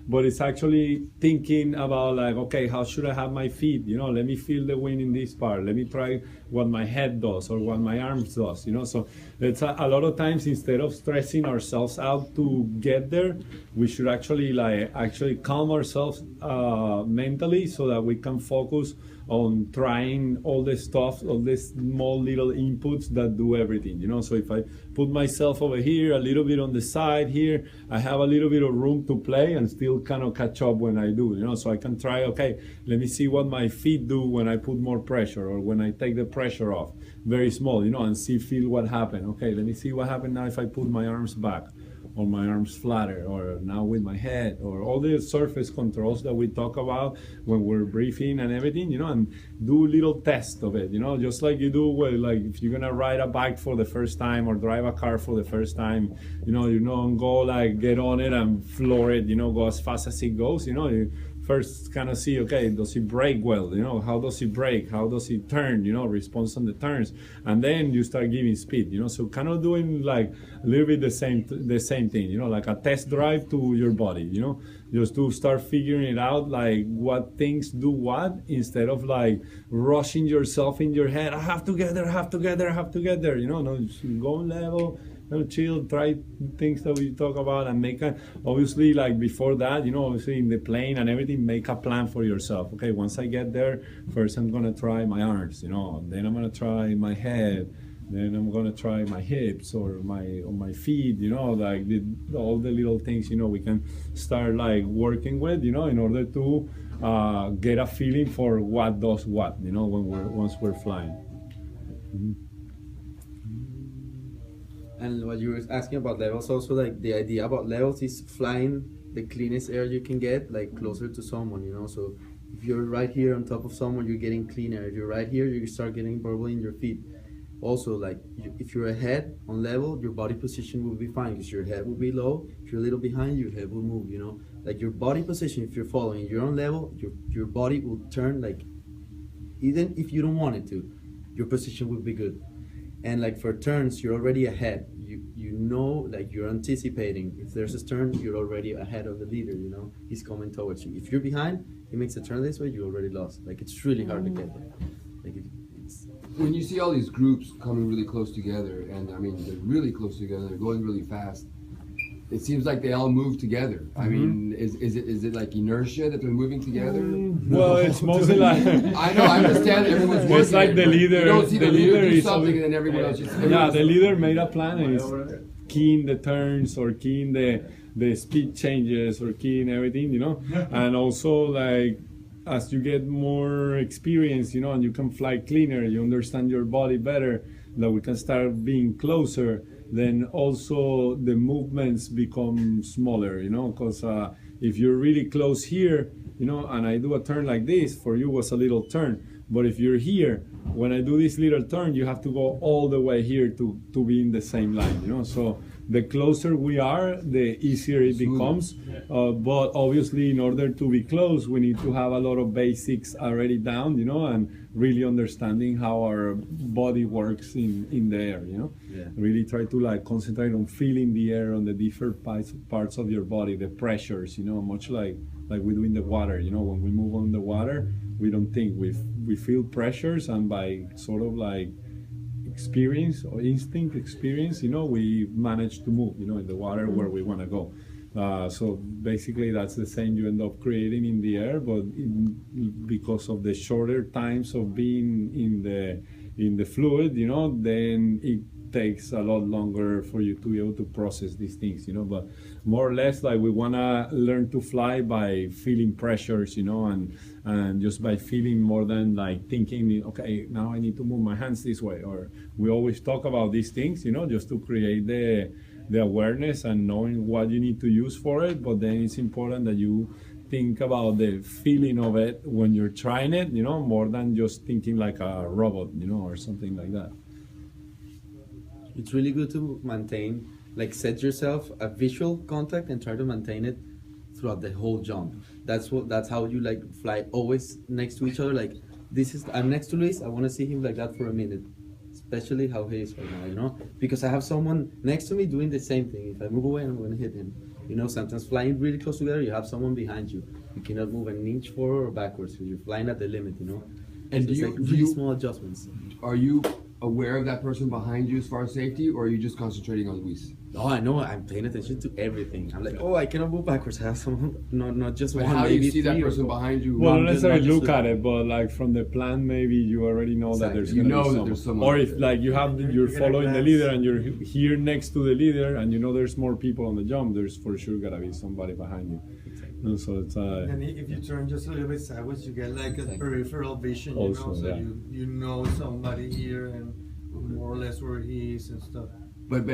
but it's actually thinking about like, okay, how should I have my feet? You know, let me feel the wind in this part. Let me try what my head does or what my arms does. You know, so it's a lot of times instead of stressing ourselves out to get there, we should actually calm ourselves mentally so that we can focus on trying all this stuff, all these small little inputs that do everything, you know. So if I put myself over here, a little bit on the side here, I have a little bit of room to play and still kind of catch up when I do, you know. So I can try, okay, let me see what my feet do when I put more pressure or when I take the pressure off. Very small, you know, and feel what happened. Okay, let me see what happened now if I put my arms back, or my arms flatter, or now with my head, or all the surface controls that we talk about when we're breathing and everything, you know, and do little tests of it, you know, just like you do with, like, if you're gonna ride a bike for the first time or drive a car for the first time, you don't go like get on it and floor it, you know, go as fast as it goes, you know. You first kind of see, okay, does it brake well, you know, how does it brake, how does it turn, you know, response on the turns, and then you start giving speed, you know. So kind of doing like a little bit the same thing, you know, like a test drive to your body, you know, just to start figuring it out, like what things do what, instead of like rushing yourself in your head, I have to get there, you know. No, just go level, chill, try things that we talk about, and make a, obviously, like before that, you know, obviously in the plane and everything, make a plan for yourself. Okay, once I get there, first I'm gonna try my arms, you know, then I'm gonna try my head, then I'm gonna try my hips or my feet, you know, like all the little things, you know, we can start like working with, you know, in order to get a feeling for what does what, you know, once we're flying. Mm-hmm. And what you were asking about levels, also, like the idea about levels is flying the cleanest air you can get, like closer to someone, you know. So if you're right here on top of someone, you're getting clean air. If you're right here, you start getting burbling in your feet. Also, like if you're ahead on level, your body position will be fine because your head will be low. If you're a little behind, your head will move, you know. Like your body position, if you're following, you're on level, your body will turn, like, even if you don't want it to, your position will be good. And like for turns, you're already ahead. You know, like you're anticipating. If there's a turn, you're already ahead of the leader, you know. He's coming towards you. If you're behind, he makes a turn this way, you already lost. Like it's really hard to get there. Like it's when you see all these groups coming really close together, and I mean they're really close together, they're going really fast. It seems like they all move together. I mean, is it like inertia that they're moving together? Well, it's mostly like I know. I understand everyone's working. It's like the leader. You don't see the leader do is something, and then everyone else. Yeah, the leader made a plan and is keying the turns or keying the speed changes or keying everything, you know. And also, like, as you get more experience, you know, and you can fly cleaner, you understand your body better, that we can start being closer. Then also the movements become smaller, you know, because if you're really close here, you know, and I do a turn like this, for you was a little turn. But if you're here, when I do this little turn, you have to go all the way here to be in the same line, you know. So the closer we are, the easier it becomes. But obviously, in order to be close, we need to have a lot of basics already down, you know, and really understanding how our body works in the air, you know. Yeah. Really try to like concentrate on feeling the air on the different parts of your body, the pressures, you know, much like we do in the water, you know. When we move on the water, we don't think, we feel pressures, and by sort of like experience or instinct experience, you know, we manage to move, you know, in the water where we want to go. So basically that's the same you end up creating in the air, but because of the shorter times of being in the fluid, you know, then it takes a lot longer for you to be able to process these things, you know. But more or less, like, we want to learn to fly by feeling pressures, you know, and just by feeling more than like thinking, okay, now I need to move my hands this way. Or we always talk about these things, you know, just to create the awareness and knowing what you need to use for it. But then it's important that you think about the feeling of it when you're trying it, you know, more than just thinking like a robot, you know, or something like that. It's really good to maintain, like, set yourself a visual contact and try to maintain it throughout the whole jump. That's how you like fly always next to each other. Like, I'm next to Luis, I want to see him like that for a minute, especially how he is right now, you know, because I have someone next to me doing the same thing. If I move away, I'm going to hit him. You know, sometimes flying really close together, you have someone behind you. You cannot move an inch forward or backwards because you're flying at the limit, you know. And So do it's you- like do really you- small adjustments. Are you aware of that person behind you as far as safety, or are you just concentrating on Luis? Oh, I know. I'm paying attention to everything. I'm like, oh, I cannot move backwards. I have someone, not just But one. how do you maybe see that three or person four. behind you? Well, I'm not just necessarily not look used to at it, but like from the plan, maybe you already know that Exactly. there's You gonna know be that someone. there's someone Or out if there. like you're You're following the gonna leader glance. and you're here next to the leader, and you know there's more people on the jump. There's for sure gotta be somebody behind you. No, so it's And if you turn just a little bit sideways, you get like a peripheral vision, you Also, know, so yeah. you know somebody here and more or less where he is and stuff. But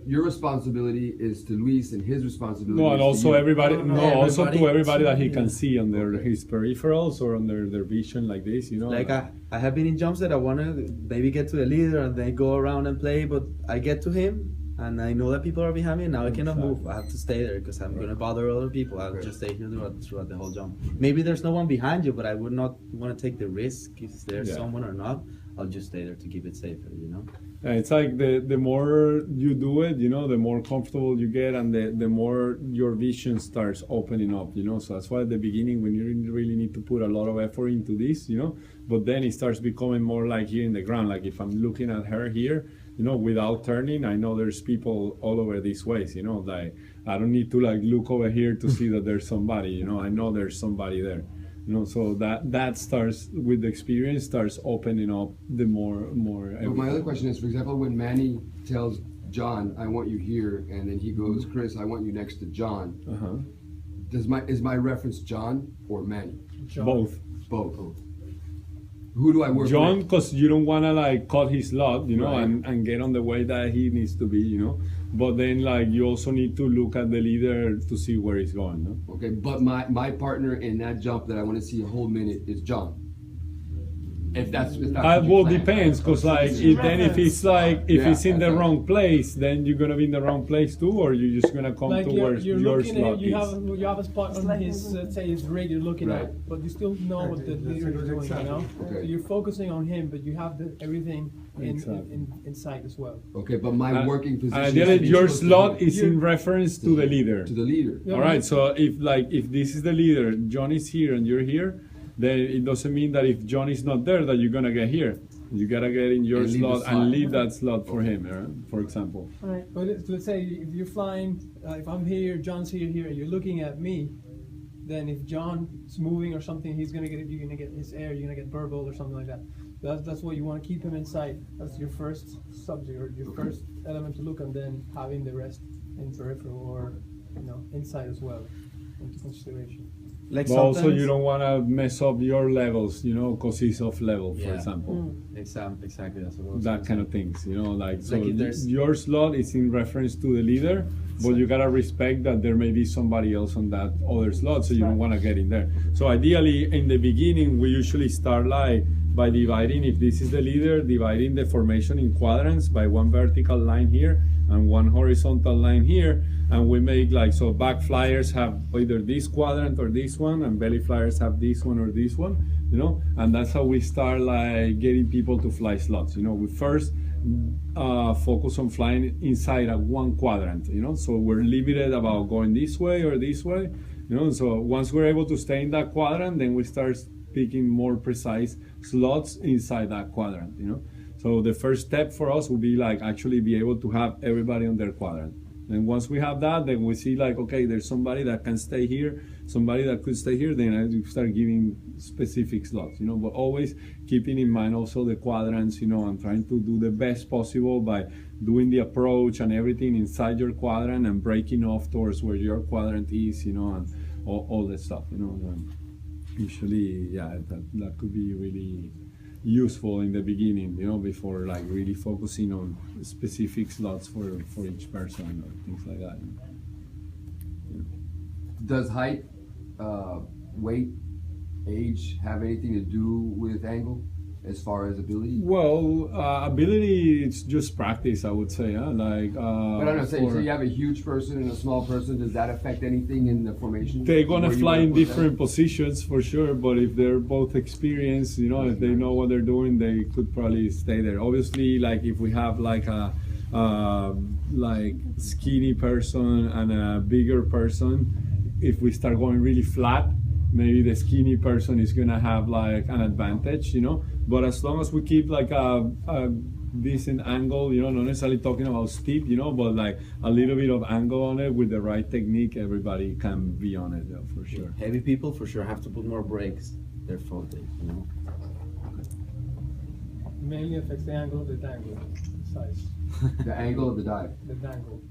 your responsibility is to Luis, and his responsibility. no, and is to also you. everybody. No, No, no, also to everybody. everybody that he can Yeah. see on his peripherals or on their vision like this. You know, Like I have been in jumps that I want to maybe get to the leader and then go around and play, but I get to him and I know that people are behind me and now I cannot move. I have to stay there because I'm going to bother other people. I'll Okay. just stay here throughout the whole jump. Maybe there's no one behind you, but I would not want to take the risk if there's Yeah. someone or not. I'll just stay there to keep it safer, you know? And it's like the more you do it, you know, the more comfortable you get, and the more your vision starts opening up, you know. So that's why at the beginning, when you really need to put a lot of effort into this, you know, but then it starts becoming more like here in the ground. Like if I'm looking at her here, you know, without turning, I know there's people all over these ways, you know. Like I don't need to like look over here to see that there's somebody, you know. I know there's somebody there. You know, so that starts with the experience, starts opening up the more. But my everything. other question is, for example, when Manny tells John, "I want you here," and then he goes, "Chris, I want you next to John." Uh-huh. Is my reference John or Manny? Both. Both. Who do I work John, with? because you don't want to like cut his lot, you know, Right. and get on the way that he needs to be, you know. But then like you also need to look at the leader to see where he's going, no? Okay, but my partner in that jump that I want to see a whole minute is John. If that's what you Well, plan. depends, because like if it's like if Yeah, it's in the that's wrong place, then you're gonna be in the wrong place too, or you're just gonna come Like to you're, where you're your looking slot at you is. have a spot on his let's say his rig you're looking Right. at, but you still know what the leader is doing, you know. Okay. So you're focusing on him, but you have everything Exactly. in sight as well. Okay, but my working position. is Ideally, to be your close to slot him. is in reference to the leader. To the leader. Yeah. All right. So if this is the leader, John is here and you're here, then it doesn't mean that if John is not there that you're gonna get here. You gotta get in your And leave the slot slot. and leave that slot for him, for example. Right. But let's say if you're flying, if I'm here, John's here, and you're looking at me, then if John's moving or something, you're gonna get his air, you're gonna get burbled or something like that. That's what you want to keep him inside. That's your first subject or your first element to look, and then having the rest in peripheral or inside as well into consideration. Like But also, sometimes- you don't want to mess up your levels, you know, because he's off level, for Yeah. example. Exactly. That's what I was That gonna kind say. of things, you know, like so Like if there's- your slot is in reference to the leader, but you gotta respect that there may be somebody else on that other slot, so you don't want to get in there. So ideally, in the beginning, we usually start like by dividing, if this is the leader, dividing the formation in quadrants by one vertical line here and one horizontal line here, and we make like, so back flyers have either this quadrant or this one, and belly flyers have this one or this one, you know, and that's how we start like getting people to fly slots. You know, we first focus on flying inside a one quadrant, you know, so we're limited about going this way or this way, you know. So once we're able to stay in that quadrant, then we start picking more precise slots inside that quadrant, you know. So the first step for us will be like actually be able to have everybody on their quadrant. And once we have that, then we see like, okay, there's somebody that can stay here, somebody that could stay here, then I start giving specific slots, you know, but always keeping in mind also the quadrants, you know, and trying to do the best possible by doing the approach and everything inside your quadrant and breaking off towards where your quadrant is, you know, and all that stuff, you know. Usually, yeah, that could be really useful in the beginning, you know, before like really focusing on specific slots for each person or things like that. Does height, weight, age have anything to do with angle as far as ability? Well, ability, it's just practice, I would say. Huh? Like, But I don't know, say you have a huge person and a small person, does that affect anything in the formation? they're gonna Where you fly wanna in put them? different positions for sure, but if they're both experienced, you know, if they know what they're doing, they could probably stay there. Obviously, like if we have like a like skinny person and a bigger person, if we start going really flat, maybe the skinny person is gonna have like an advantage, you know. But as long as we keep like a decent angle, you know, not necessarily talking about steep, you know, but like a little bit of angle on it with the right technique, everybody can be on it, yeah, for sure. Heavy people for sure have to put more brakes. They're faulty, you know. Mainly affects the angle of the dangle, size, The angle of the dive. the dangle.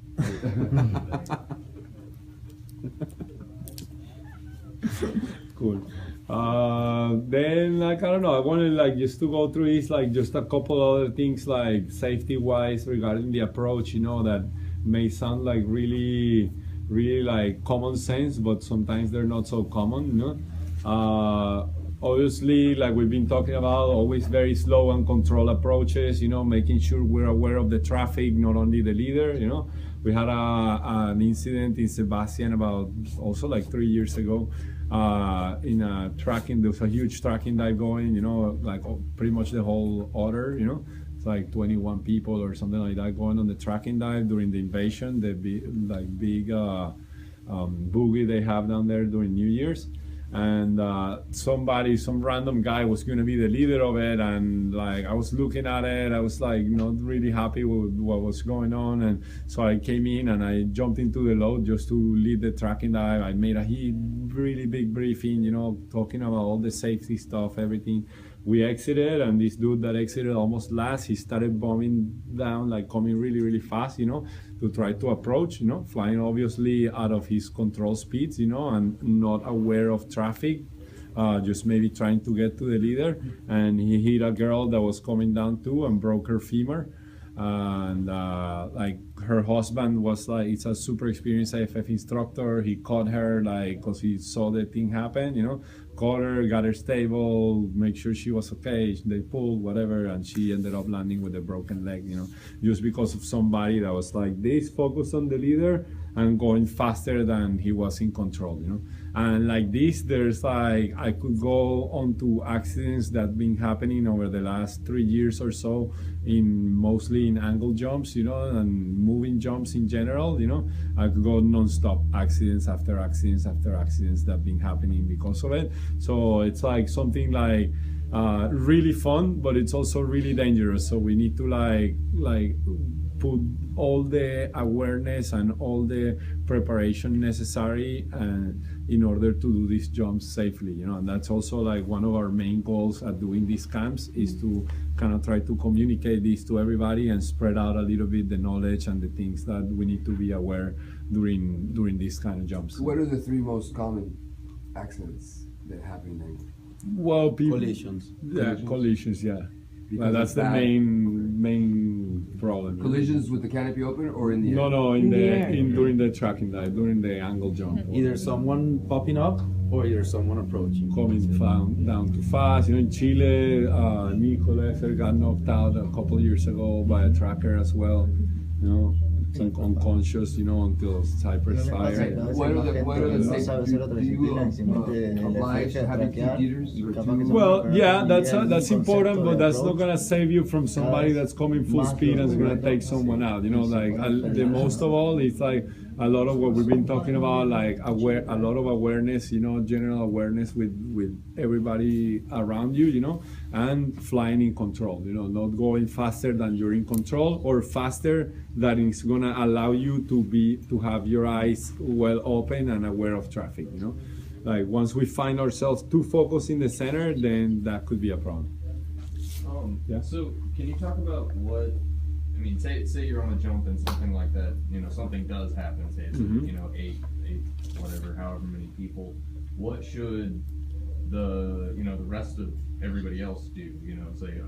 Cool. Then like I don't know, I wanted like just to go through this like just a couple other things like safety wise regarding the approach, you know, that may sound like really like common sense, but sometimes they're not so common, you know. Obviously, like we've been talking about, always very slow and controlled approaches, you know, making sure we're aware of the traffic, not only the leader, you know. We had an incident in Sebastian about also like 3 years ago in a tracking, there was a huge tracking dive going, you know, like pretty much the whole order, you know. It's like 21 people or something like that going on the tracking dive during the invasion, the big boogie they have down there during New Year's. And some random guy was going to be the leader of it, and like I was looking at it, I was like not really happy with what was going on, and so I came in and I jumped into the load just to lead the tracking dive. I made a really big briefing, you know, talking about all the safety stuff, everything. We exited, and this dude that exited almost last, he started bombing down, like coming really fast, you know, to try to approach, you know, flying obviously out of his control speeds, you know, and not aware of traffic, just maybe trying to get to the leader. And he hit a girl that was coming down too and broke her femur. And like her husband was like, it's a super experienced AFF instructor. He caught her like, cause he saw the thing happen, you know, caught her, got her stable, make sure she was okay. They pulled whatever, and she ended up landing with a broken leg, you know, just because of somebody that was like this, focused on the leader and going faster than he was in control, you know. And like this, there's like, I could go on to accidents that been happening over the last 3 years or so, in mostly in angle jumps, you know, and moving jumps in general, you know. I could go non-stop, accidents after accidents after accidents that been happening because of it. So it's like something like really fun, but it's also really dangerous. So we need to like put all the awareness and all the preparation necessary in order to do these jumps safely, you know. And that's also like one of our main goals at doing these camps, is to kind of try to communicate this to everybody and spread out a little bit the knowledge and the things that we need to be aware during these kind of jumps. What are the 3 most common accidents that happen then? Well, Collisions. Yeah, collisions, yeah. Because That's of the that? main problem. Collisions with the canopy open or in the air? No, during the tracking dive, during the angle jump. Either someone popping up or either someone approaching. Coming down too fast. You know, in Chile, Nico Lesser got knocked out a couple years ago by a tracker as well. You know, unconscious, you know, until Cypress fire. What are the safety? Do you oblige having 2 leaders or 2? Well, yeah, that's important, but that's not gonna save you from somebody that's coming full speed and is gonna take someone out. You know, like the most of all, it's like a lot of what we've been talking about, like a lot of awareness, you know, general awareness with everybody around you, you know, and flying in control, you know, not going faster than you're in control, or faster than it's gonna allow you to have your eyes well open and aware of traffic, you know. Like once we find ourselves too focused in the center, then that could be a problem. Yeah. So can you talk about what, I mean, say you're on a jump and something like that, you know, something does happen, say it's, you know, eight, whatever, however many people, what should the rest of everybody else do? You know, say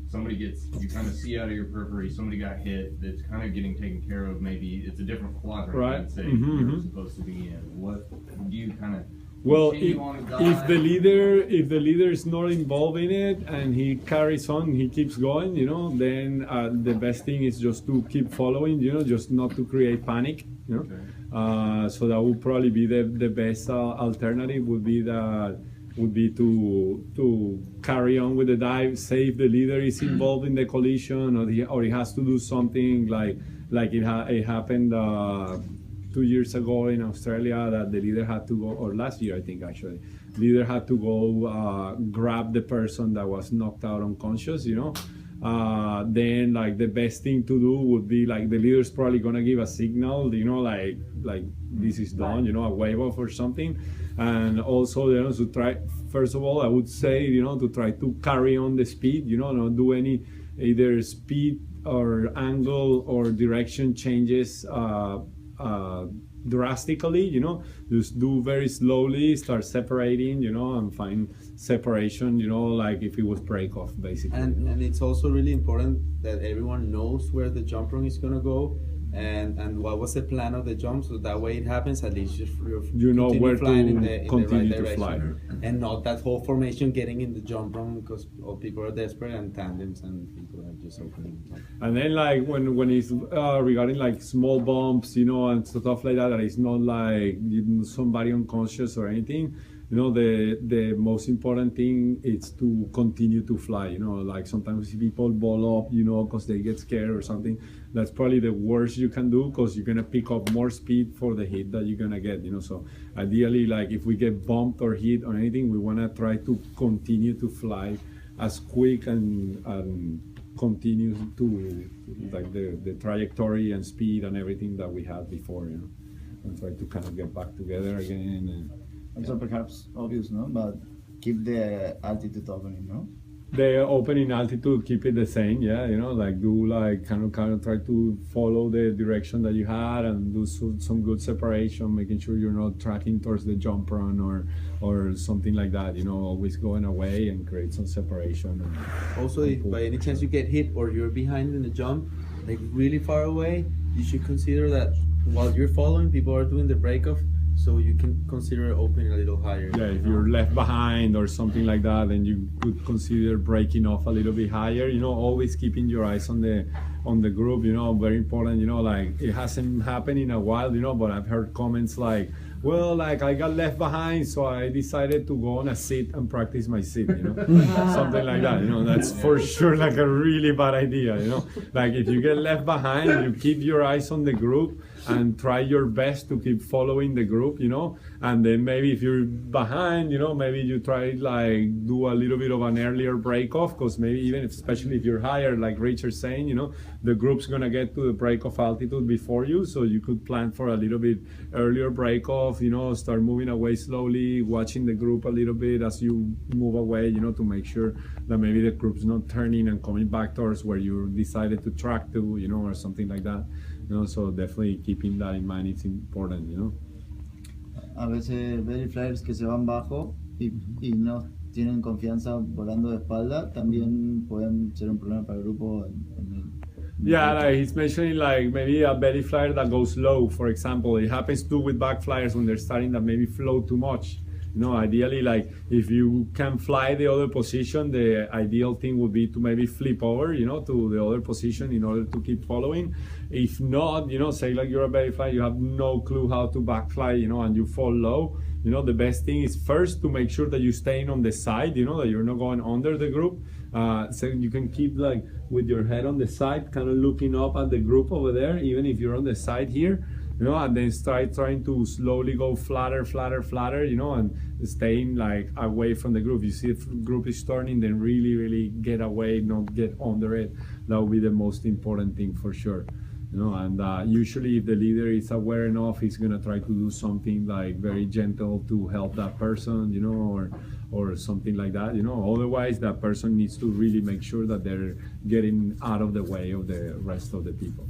somebody gets, you kind of see out of your periphery, somebody got hit, that's kind of getting taken care of, maybe it's a different quadrant than say you're supposed to be in. What do you kind of, well, if the leader is not involved in it and he carries on, he keeps going, you know, then the best thing is just to keep following, you know, just not to create panic, you know. So that would probably be the best alternative, would be that would be to carry on with the dive. Say if the leader is involved in the collision, or he has to do something like it happened 2 years ago in Australia, that the leader had to go, or last year I think actually, leader had to go grab the person that was knocked out unconscious, then like the best thing to do would be like the leader's probably gonna give a signal, like this is done, a wave off or something. And also, to try, first of all, I would say, to try to carry on the speed, not do any either speed or angle or direction changes drastically, just do very slowly, start separating, and find separation, like if it was break off, basically. And it's also really important that everyone knows where the jump run is gonna go, and what was the plan of the jump, so that way it happens, at least you know where to in the continue right to fly. And not that whole formation getting in the jump run because all people are desperate and tandems and people are just opening. And then like when it's regarding like small bumps, and stuff like that it's not like somebody unconscious or anything. The most important thing is to continue to fly. Like sometimes people ball up, because they get scared or something. That's probably the worst you can do, because you're gonna pick up more speed for the hit that you're gonna get. So ideally, like if we get bumped or hit or anything, we wanna try to continue to fly as quick and continue to like the trajectory and speed and everything that we had before. And try to kind of get back together again. Also perhaps obvious, no? But keep the altitude opening, no? The opening altitude, keep it the same, yeah. Do like kind of try to follow the direction that you had and do some good separation, making sure you're not tracking towards the jump run or something like that. Always going away and create some separation. Also, if by any chance you get hit or you're behind in the jump, like really far away, you should consider that while you're following, people are doing the break off. So you can consider opening a little higher. Yeah, if you're left behind or something like that, then you could consider breaking off a little bit higher. Always keeping your eyes on the group. Very important. Like it hasn't happened in a while. But I've heard comments like, well, like I got left behind, so I decided to go on a sit and practice my sit. Something like that. That's for sure like a really bad idea. Like if you get left behind, you keep your eyes on the group and try your best to keep following the group, and then maybe if you're behind, maybe you try like do a little bit of an earlier break off, because maybe especially if you're higher, like Richard's saying, the group's gonna get to the break off altitude before you, so you could plan for a little bit earlier break off, start moving away slowly, watching the group a little bit as you move away, to make sure that maybe the group's not turning and coming back towards where you decided to track to, or something like that. So definitely keeping that in mind is important, A veces belly flyers que se van bajo y no tienen confianza volando de espalda también pueden ser un problema para el grupo Yeah, like he's mentioning like maybe a belly flyer that goes low, for example. It happens too with back flyers when they're starting that maybe float too much. Ideally, like if you can fly the other position, the ideal thing would be to maybe flip over, to the other position in order to keep following. If not, say like you're a belly flyer, you have no clue how to back fly, and you fall low. The best thing is first to make sure that you're staying on the side, that you're not going under the group. So you can keep like with your head on the side, kind of looking up at the group over there, even if you're on the side here. And then start trying to slowly go flatter, and staying like away from the group. You see if the group is turning, then really get away, not get under it. That will be the most important thing for sure. And usually if the leader is aware enough, he's gonna try to do something like very gentle to help that person, or something like that, Otherwise, that person needs to really make sure that they're getting out of the way of the rest of the people.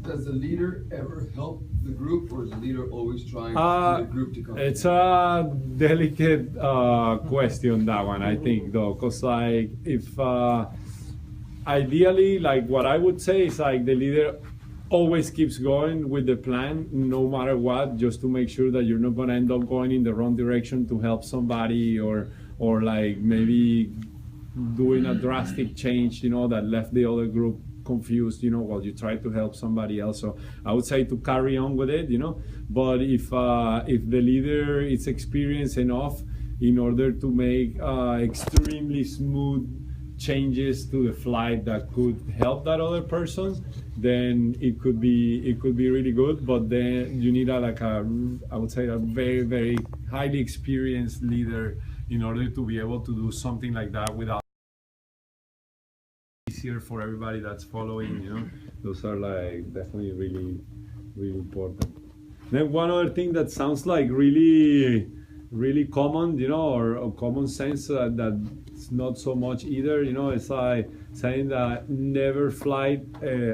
Does the leader ever help the group, or is the leader always trying for the group to come? It's a delicate question, that one, I think, though, because like if ideally, like what I would say is like the leader always keeps going with the plan no matter what, just to make sure that you're not going to end up going in the wrong direction to help somebody, or like maybe doing a drastic change, that left the other group confused, while you try to help somebody else. So I would say to carry on with it, but if the leader is experienced enough, in order to make extremely smooth changes to the flight that could help that other person, then it could be really good. But then you need I would say a very, very highly experienced leader in order to be able to do something like that without easier for everybody that's following, you know. Those are like definitely really, really important. Then one other thing that sounds like really common, you know, or common sense that's not so much either, you know, it's like saying that never fly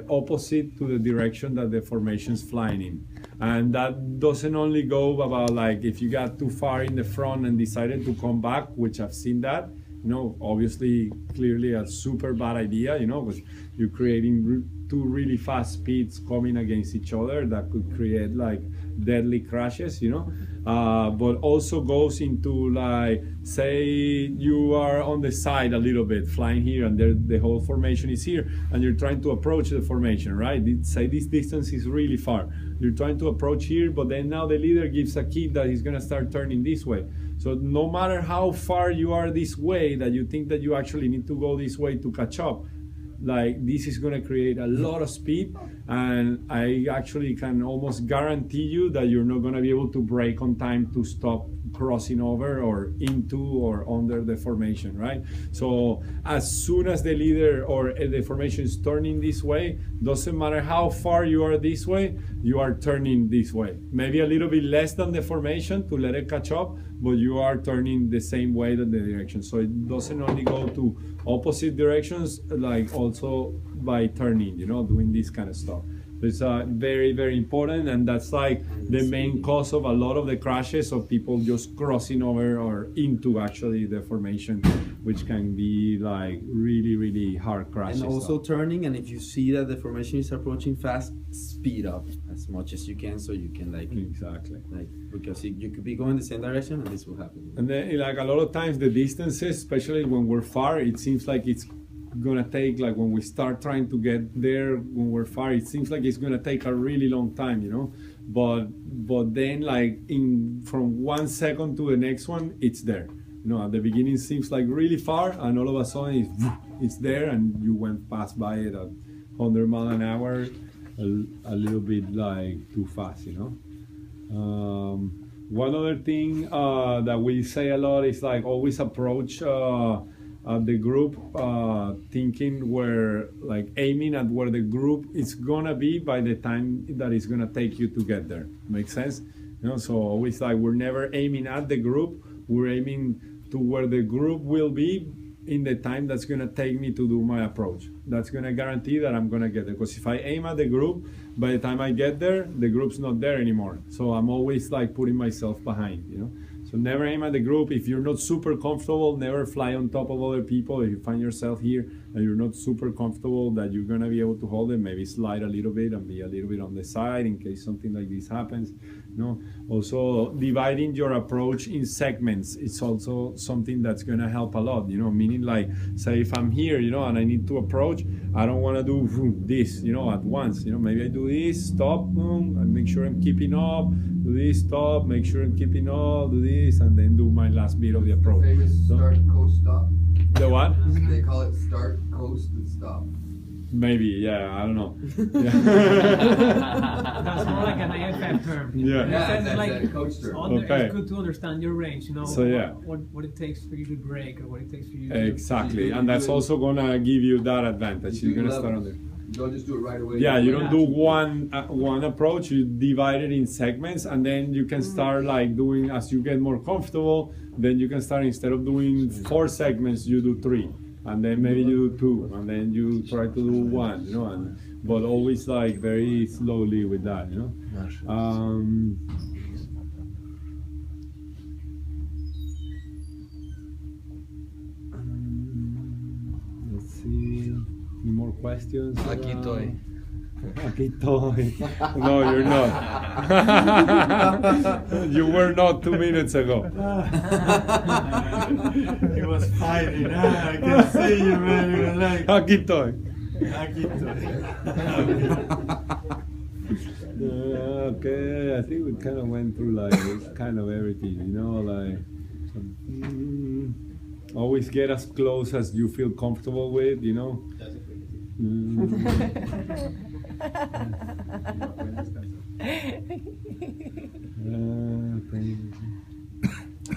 opposite to the direction that the formation's flying in. And that doesn't only go about like if you got too far in the front and decided to come back, which I've seen that, you know, obviously clearly a super bad idea, you know, because you're creating two really fast speeds coming against each other that could create like deadly crashes, you know. But also goes into like, say you are on the side a little bit flying here and the whole formation is here and you're trying to approach the formation, right? Say this distance is really far, you're trying to approach here, but then now the leader gives a key that he's gonna start turning this way. So no matter how far you are this way, that you think that you actually need to go this way to catch up, like this is going to create a lot of speed, and I actually can almost guarantee you that you're not going to be able to brake on time to stop crossing over or into or under the formation, right? So as soon as the leader or the formation is turning this way, doesn't matter how far you are this way, you are turning this way. Maybe a little bit less than the formation to let it catch up, but you are turning the same way that the direction. So it doesn't only go to opposite directions, like also by turning, you know, doing this kind of stuff. It's very, very important, and that's like the main cause of a lot of the crashes of people just crossing over or into actually the formation, which can be like really, really hard crashes. And also turning, and if you see that the formation is approaching fast, speed up as much as you can, so you can like exactly like, because you could be going the same direction and this will happen. And then like a lot of times the distances, especially when we're far, it seems like it's gonna take, like when we start trying to get there when we're far, it seems like it's gonna take a really long time, you know, but then like from 1 second to the next one, it's there, you know. At the beginning it seems like really far, and all of a sudden it's there, and you went past by it at 100 miles an hour, a little bit like too fast, you know. One other thing that we say a lot is like always approach the group thinking where, like aiming at where the group is gonna be by the time that it's gonna take you to get there. Make sense? You know, so always like we're never aiming at the group, we're aiming to where the group will be in the time that's gonna take me to do my approach. That's gonna guarantee that I'm gonna get there. Because if I aim at the group, by the time I get there, the group's not there anymore. So I'm always like putting myself behind, you know. So never aim at the group. If you're not super comfortable, never fly on top of other people. If you find yourself here and you're not super comfortable that you're gonna be able to hold it, maybe slide a little bit and be a little bit on the side in case something like this happens. You know, also dividing your approach in segments. It's also something that's gonna help a lot. You know, meaning like, say if I'm here, you know, and I need to approach, I don't wanna do this, you know, at once. You know, maybe I do this, stop, and make sure I'm keeping up. Do this, stop, make sure I'm keeping up, do this, and then do my last bit of the approach. The famous start, coast, stop. The what? They call it start, coast, and stop. Maybe, yeah, I don't know. That's more like an AFF term. Yeah. Yeah, It's that's like a coach term. Okay. It's good to understand your range, you know, So, yeah. what it takes for you to break or what it takes for you to Exactly, and that's also gonna give you that advantage. You You're do gonna start on levels. there. You don't just do it right away. Yeah, you don't do one approach. You divide it in segments, and then you can start like doing, as you get more comfortable. Then you can start, instead of doing 4 segments, you do 3, and then maybe you do 2, and then you try to do 1. You know, but always like very slowly with that. You know. Let's see. Any more questions? Aquí estoy. Aquí estoy. No, you're not. You were not 2 minutes ago. He was fighting. I can see you, man. You were like, Aquí estoy. aquí estoy. Okay, I think we kind of went through like kind of everything, you know, like Always get as close as you feel comfortable with, you know.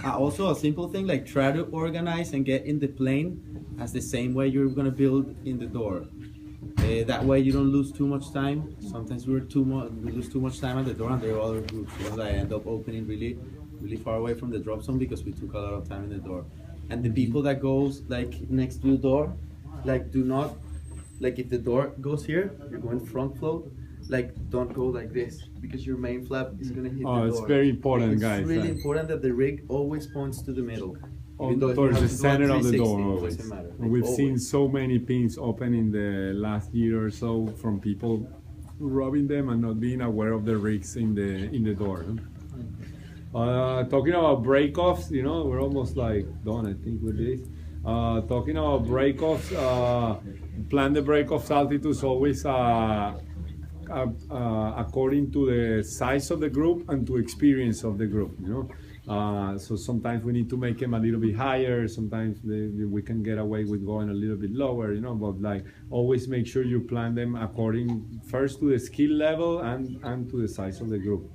Also, a simple thing like try to organize and get in the plane as the same way you're gonna build in the door. That way you don't lose too much time. Sometimes we lose too much time at the door, and there are other groups that end up opening really far away from the drop zone because we took a lot of time in the door. And the people that goes like next to the door, like do not, like if the door goes here, you're going front float. Like don't go like this because your main flap is gonna hit the door. It's very important, guys. It's really important that the rig always points to the middle. Towards the center of the door always. Like We've always. seen so many pins open in the last year or so from people robbing them and not being aware of the rigs in the door. Talking about break-offs, you know, we're almost like done, I think, with this. Talking about break-offs, plan the break-offs altitudes always according to the size of the group and to experience of the group, you know. So sometimes we need to make them a little bit higher, sometimes we can get away with going a little bit lower, you know, but like always make sure you plan them according first to the skill level and to the size of the group.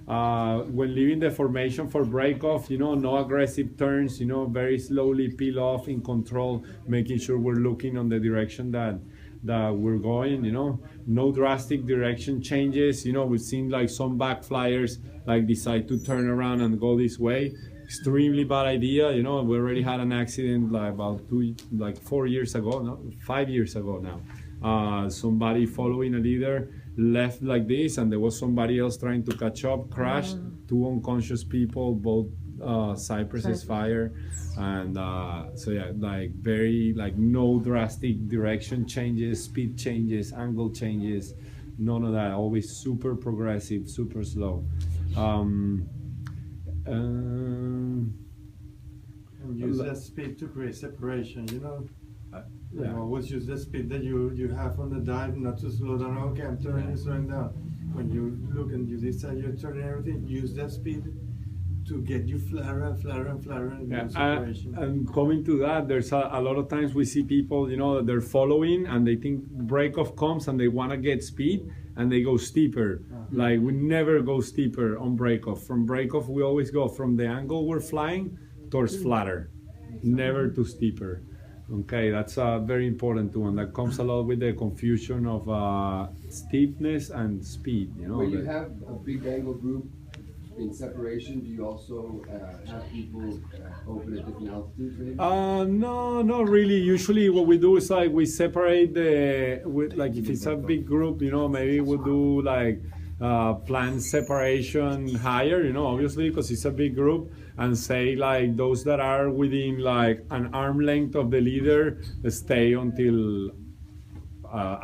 When leaving the formation for break off, you know, no aggressive turns, you know, very slowly peel off in control, making sure we're looking on the direction that we're going, you know, no drastic direction changes. You know, we've seen like some back flyers like decide to turn around and go this way. Extremely bad idea, you know. We already had an accident like about 5 years ago now. Somebody following a leader left like this, and there was somebody else trying to catch up, crashed, 2 unconscious people, both cypresses fire, and so yeah, like very like no drastic direction changes, speed changes, angle changes, none of that. Always super progressive, super slow. Use that speed to create separation, you know. You Yeah. know, always use the speed that you have on the dive, not to slow down. Okay, I'm turning, slowing down. When you look and you decide you're turning everything, use that speed to get you flatter and flatter and flatter and Yeah, separation. and coming to that, there's a lot of times we see people, you know, they're following and they think break off comes and they want to get speed and they go steeper. Like we never go steeper on break off. From break off, we always go from the angle we're flying towards flatter, never to steeper. Okay, that's very important too, and that comes a lot with the confusion of steepness and speed. You know, When you have a big angle group in separation, do you also have people open at different altitudes? Maybe? No, not really. Usually, what we do is like we separate like if it's a big group, you know, maybe we'll do like plan separation higher, you know, obviously because it's a big group, and say like those that are within like an arm length of the leader stay until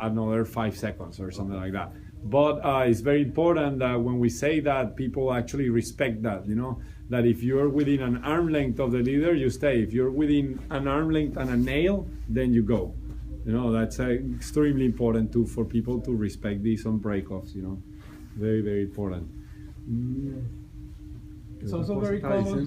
another 5 seconds or something like that. But it's very important that when we say that, people actually respect that, you know, that if you're within an arm length of the leader, you stay. If you're within an arm length and a nail, then you go. You know, that's extremely important too for people to respect this on breakoffs, you know. Very, very important. It's also very common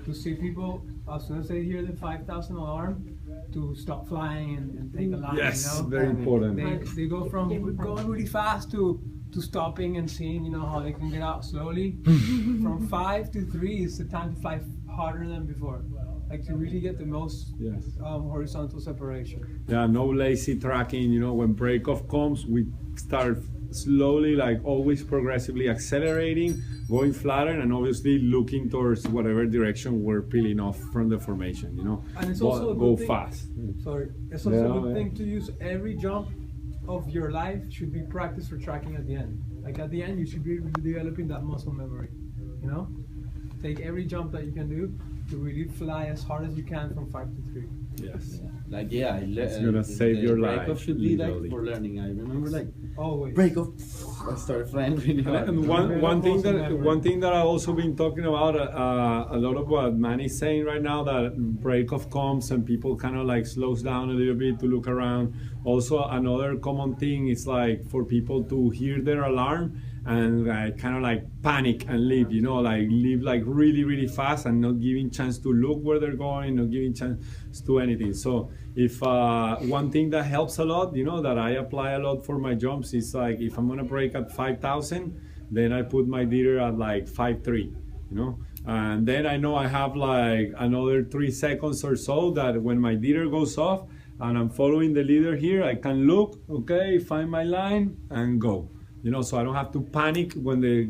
to see people, as soon as they hear the 5,000 alarm, to stop flying and take a line. Yes, you know? very important. They go from going really fast to stopping and seeing, you know, how they can get out slowly. From 5 to 3 is the time to fly harder than before. Like to really get the most horizontal separation. Yeah, no lazy tracking. You know, when breakoff comes, we start slowly, like always progressively accelerating, going flatter, and obviously looking towards whatever direction we're peeling off from the formation, you know. And it's also a go good thing, fast. Sorry, it's also a good thing to use every jump of your life should be practice for tracking at the end. Like at the end, you should be developing that muscle memory, you know? Take every jump that you can do to really fly as hard as you can from 5 to 3. Yes. Like yeah, it's gonna save your life. Break off should be literally. like for learning. I remember like always break off, I started flying really hard. And one thing that I've also been talking about a lot of what Manny's saying right now, that break-off comes and people kind of like slows down a little bit to look around. Also, another common thing is like for people to hear their alarm and like kind of like panic and leave, you know, like leave like really, really fast and not giving chance to look where they're going, not giving chance to anything. So if one thing that helps a lot, you know, that I apply a lot for my jumps is like if I'm gonna break at 5,000, then I put my leader at like 5.3, you know, and then I know I have like another 3 seconds or so that when my leader goes off and I'm following the leader here, I can look, okay, find my line and go. You know, so I don't have to panic when the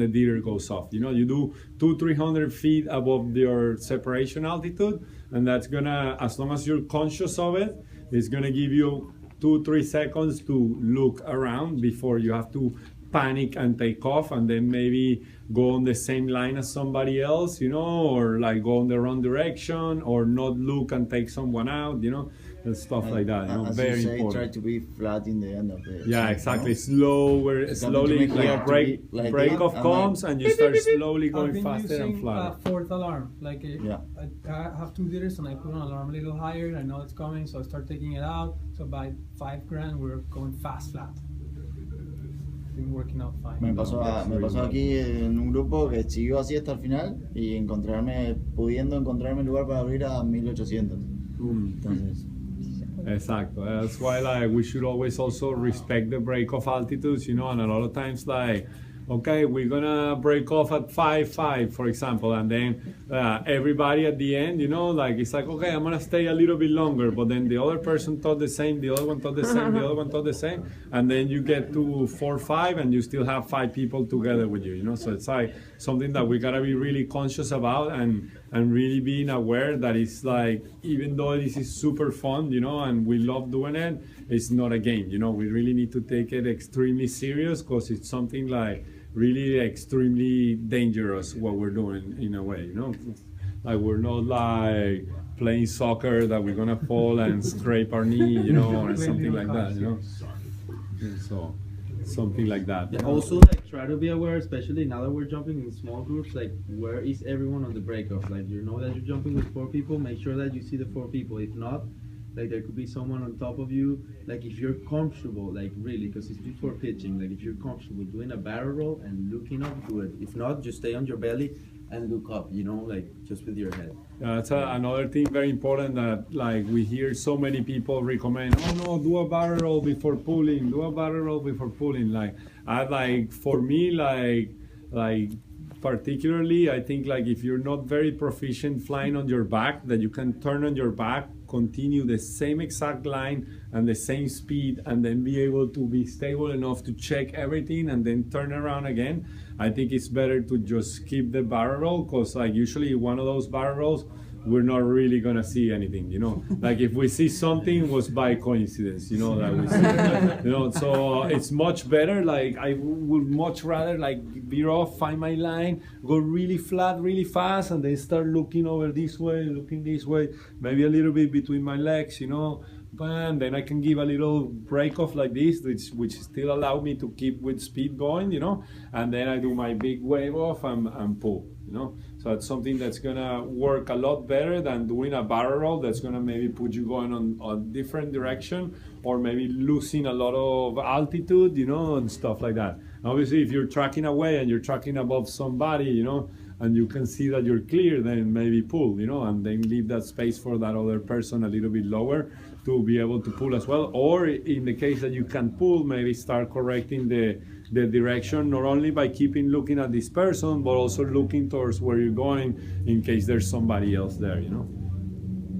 leader goes off. You know, you do 200-300 feet above your separation altitude, and that's gonna, as long as you're conscious of it, it's gonna give you 2-3 seconds to look around before you have to panic and take off, and then maybe go on the same line as somebody else, you know, or like go in the wrong direction, or not look and take someone out, you know. And stuff like that, you know, as very you say, important. try to be flat in the end of the. Yeah, exactly. Slowly, like break off comes, and you start slowly going faster and flatter. Fourth alarm, like Yeah. I have 2 leaders and I put an alarm a little higher. I know it's coming, so I start taking it out. So by 5 grand, we're going fast flat. Been working out fine. Me pasó aquí en un grupo que siguió así hasta el final y pudiendo encontrarme lugar para abrir a 1800. Entonces. Exactly. That's why like we should always also respect the break off altitudes, you know, and a lot of times like, okay, we're gonna break off at 5.5, for example, and then everybody at the end, you know, like it's like, okay, I'm gonna stay a little bit longer, but then the other person thought the same, the other one thought the same, the other one thought the same, and then you get to 4-5 and you still have 5 people together with you, you know. So it's like something that we gotta be really conscious about and really being aware that it's like, even though this is super fun, you know, and we love doing it, it's not a game, you know. We really need to take it extremely serious because it's something like really extremely dangerous what we're doing in a way, you know. Like we're not like playing soccer that we're gonna fall and scrape our knee, you know, or something like that, you know. And so something like that. Yeah, also like try to be aware, especially now that we're jumping in small groups, like where is everyone on the break-off? Like you know that you're jumping with 4 people, make sure that you see the 4 people. If not, like there could be someone on top of you. Like if you're comfortable, like really, because it's before pitching, like if you're comfortable doing a barrel roll and looking up, do it. If not, just stay on your belly and look up, you know, like just with your head. That's another thing very important that like we hear so many people recommend, oh no, do a barrel roll before pulling, do a barrel roll before pulling. Like I like, for me, like particularly, I think like if you're not very proficient flying on your back, that you can turn on your back, continue the same exact line and the same speed, and then be able to be stable enough to check everything and then turn around again. I think it's better to just skip the barrel roll, because like usually one of those barrel rolls, we're not really gonna see anything, you know. Like if we see something, it was by coincidence, you know, that we see, you know. So it's much better. Like I would much rather like veer off, find my line, go really flat, really fast, and then start looking over this way, looking this way, maybe a little bit between my legs, you know. And then I can give a little break off like this, which still allow me to keep with speed going, you know. And then I do my big wave off and pull, you know. So it's something that's gonna work a lot better than doing a barrel roll that's gonna maybe put you going on a different direction, or maybe losing a lot of altitude, you know, and stuff like that. Obviously, if you're tracking away and you're tracking above somebody, you know, and you can see that you're clear, then maybe pull, you know, and then leave that space for that other person a little bit lower to be able to pull as well. Or in the case that you can pull, maybe start correcting the direction, not only by keeping looking at this person, but also looking towards where you're going in case there's somebody else there, you know.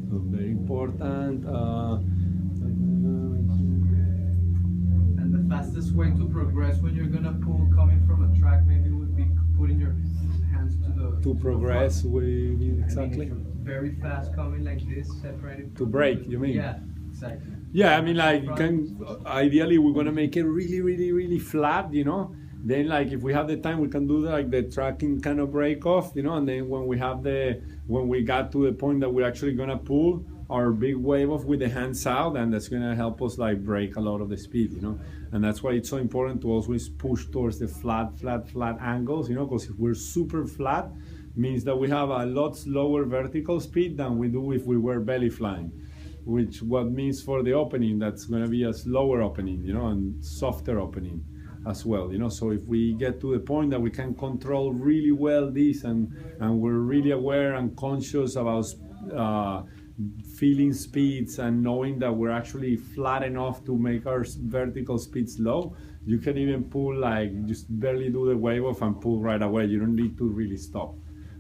So very important. And the fastest way to progress when you're gonna pull coming from a track maybe would be putting your hands to the progress with exactly. I mean, very fast coming like this, separated. To break, you mean? Yeah, exactly. Yeah, I mean, like you can. Ideally, we're gonna make it really, really, really flat, you know. Then, like if we have the time, we can do like the tracking kind of break off, you know. And then when we got to the point that we're actually gonna pull, our big wave off with the hands out, and that's gonna help us like break a lot of the speed, you know. And that's why it's so important to always push towards the flat angles, you know, because if we're super flat, means that we have a lot slower vertical speed than we do if we were belly flying, which what means for the opening, that's gonna be a slower opening, you know, and softer opening as well, you know. So if we get to the point that we can control really well this, and we're really aware and conscious about feeling speeds and knowing that we're actually flat enough to make our vertical speeds low, you can even pull, like just barely do the wave off and pull right away. You don't need to really stop.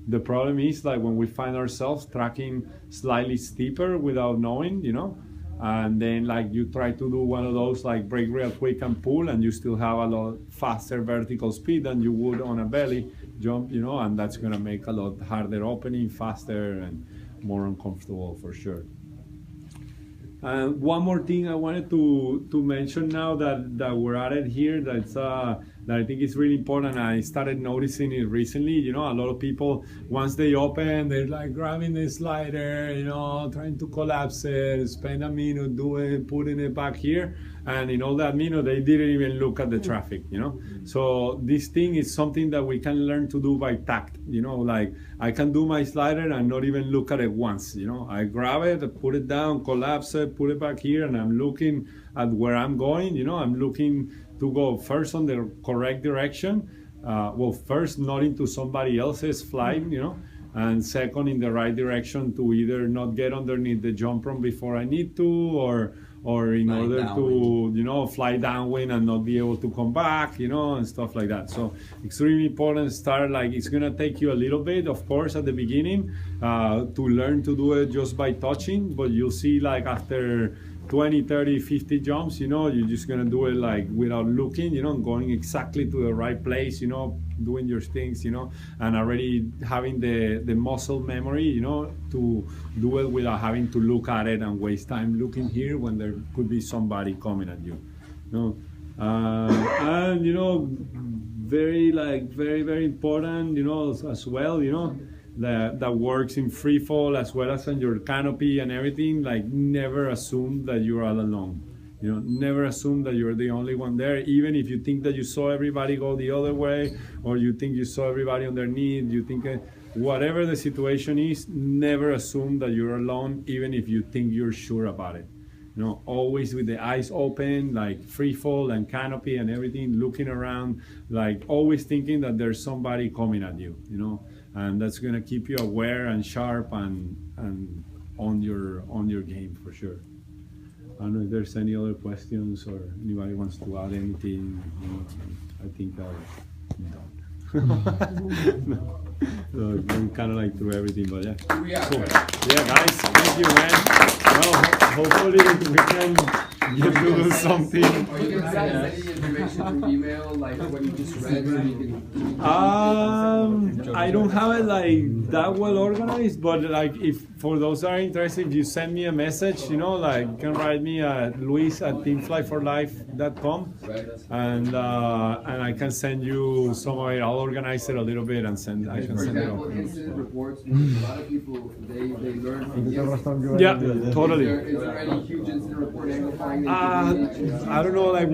The problem is like when we find ourselves tracking slightly steeper without knowing, you know, and then like you try to do one of those like break real quick and pull, and you still have a lot faster vertical speed than you would on a belly jump, you know, and that's gonna make a lot harder opening, faster and more uncomfortable for sure. And one more thing I wanted to mention now that we're at it here, that I think is really important. I started noticing it recently. You know, a lot of people, once they open, they're like grabbing the slider, you know, trying to collapse it, spend a minute doing, putting it back here. And in all that minute, they didn't even look at the traffic, you know? So this thing is something that we can learn to do by tact, you know? Like I can do my slider and not even look at it once, you know? I grab it, put it down, collapse it, put it back here, and I'm looking at where I'm going, you know? I'm looking to go first on the correct direction. Well, first not into somebody else's flight, you know? And second, in the right direction to either not get underneath the jump run before I need to, or in order to, you know, fly downwind and not be able to come back, you know, and stuff like that. So extremely important start. Like it's gonna take you a little bit, of course, at the beginning to learn to do it just by touching, but you'll see like after 20, 30, 50 jumps, you know, you're just gonna do it like without looking, you know, going exactly to the right place, you know, doing your things, you know, and already having the muscle memory, you know, to do it without having to look at it and waste time looking here when there could be somebody coming at you, you know. And you know, very very important, you know, as well, you know, that works in free fall as well as on your canopy and everything. Like never assume that you're all alone, you know. Never assume that you're the only one there, even if you think that you saw everybody go the other way, or you think you saw everybody underneath, you think whatever the situation is, never assume that you're alone, even if you think you're sure about it. You know, always with the eyes open, like free fall and canopy and everything, looking around, like always thinking that there's somebody coming at you, you know. And that's gonna keep you aware and sharp and on your game for sure. I don't know if there's any other questions or anybody wants to add anything. You know, I think I'm done. No. So I'm kind of like through everything, but yeah. Cool. Yeah, guys, thank you, man. Well, hopefully we can get to do something. Are you gonna send any information through email, like what you just read, so you can? I don't have it like that well organized, but like if for those that are interested, if you send me a message, you know, like you can write me at luis@teamflyforlife.com, and I can send you some of it. I'll organize it a little bit and I can send it over. For example, incident reports. A lot of people they learn from yeah, totally. Is there any huge incident report amplifying? I don't know, like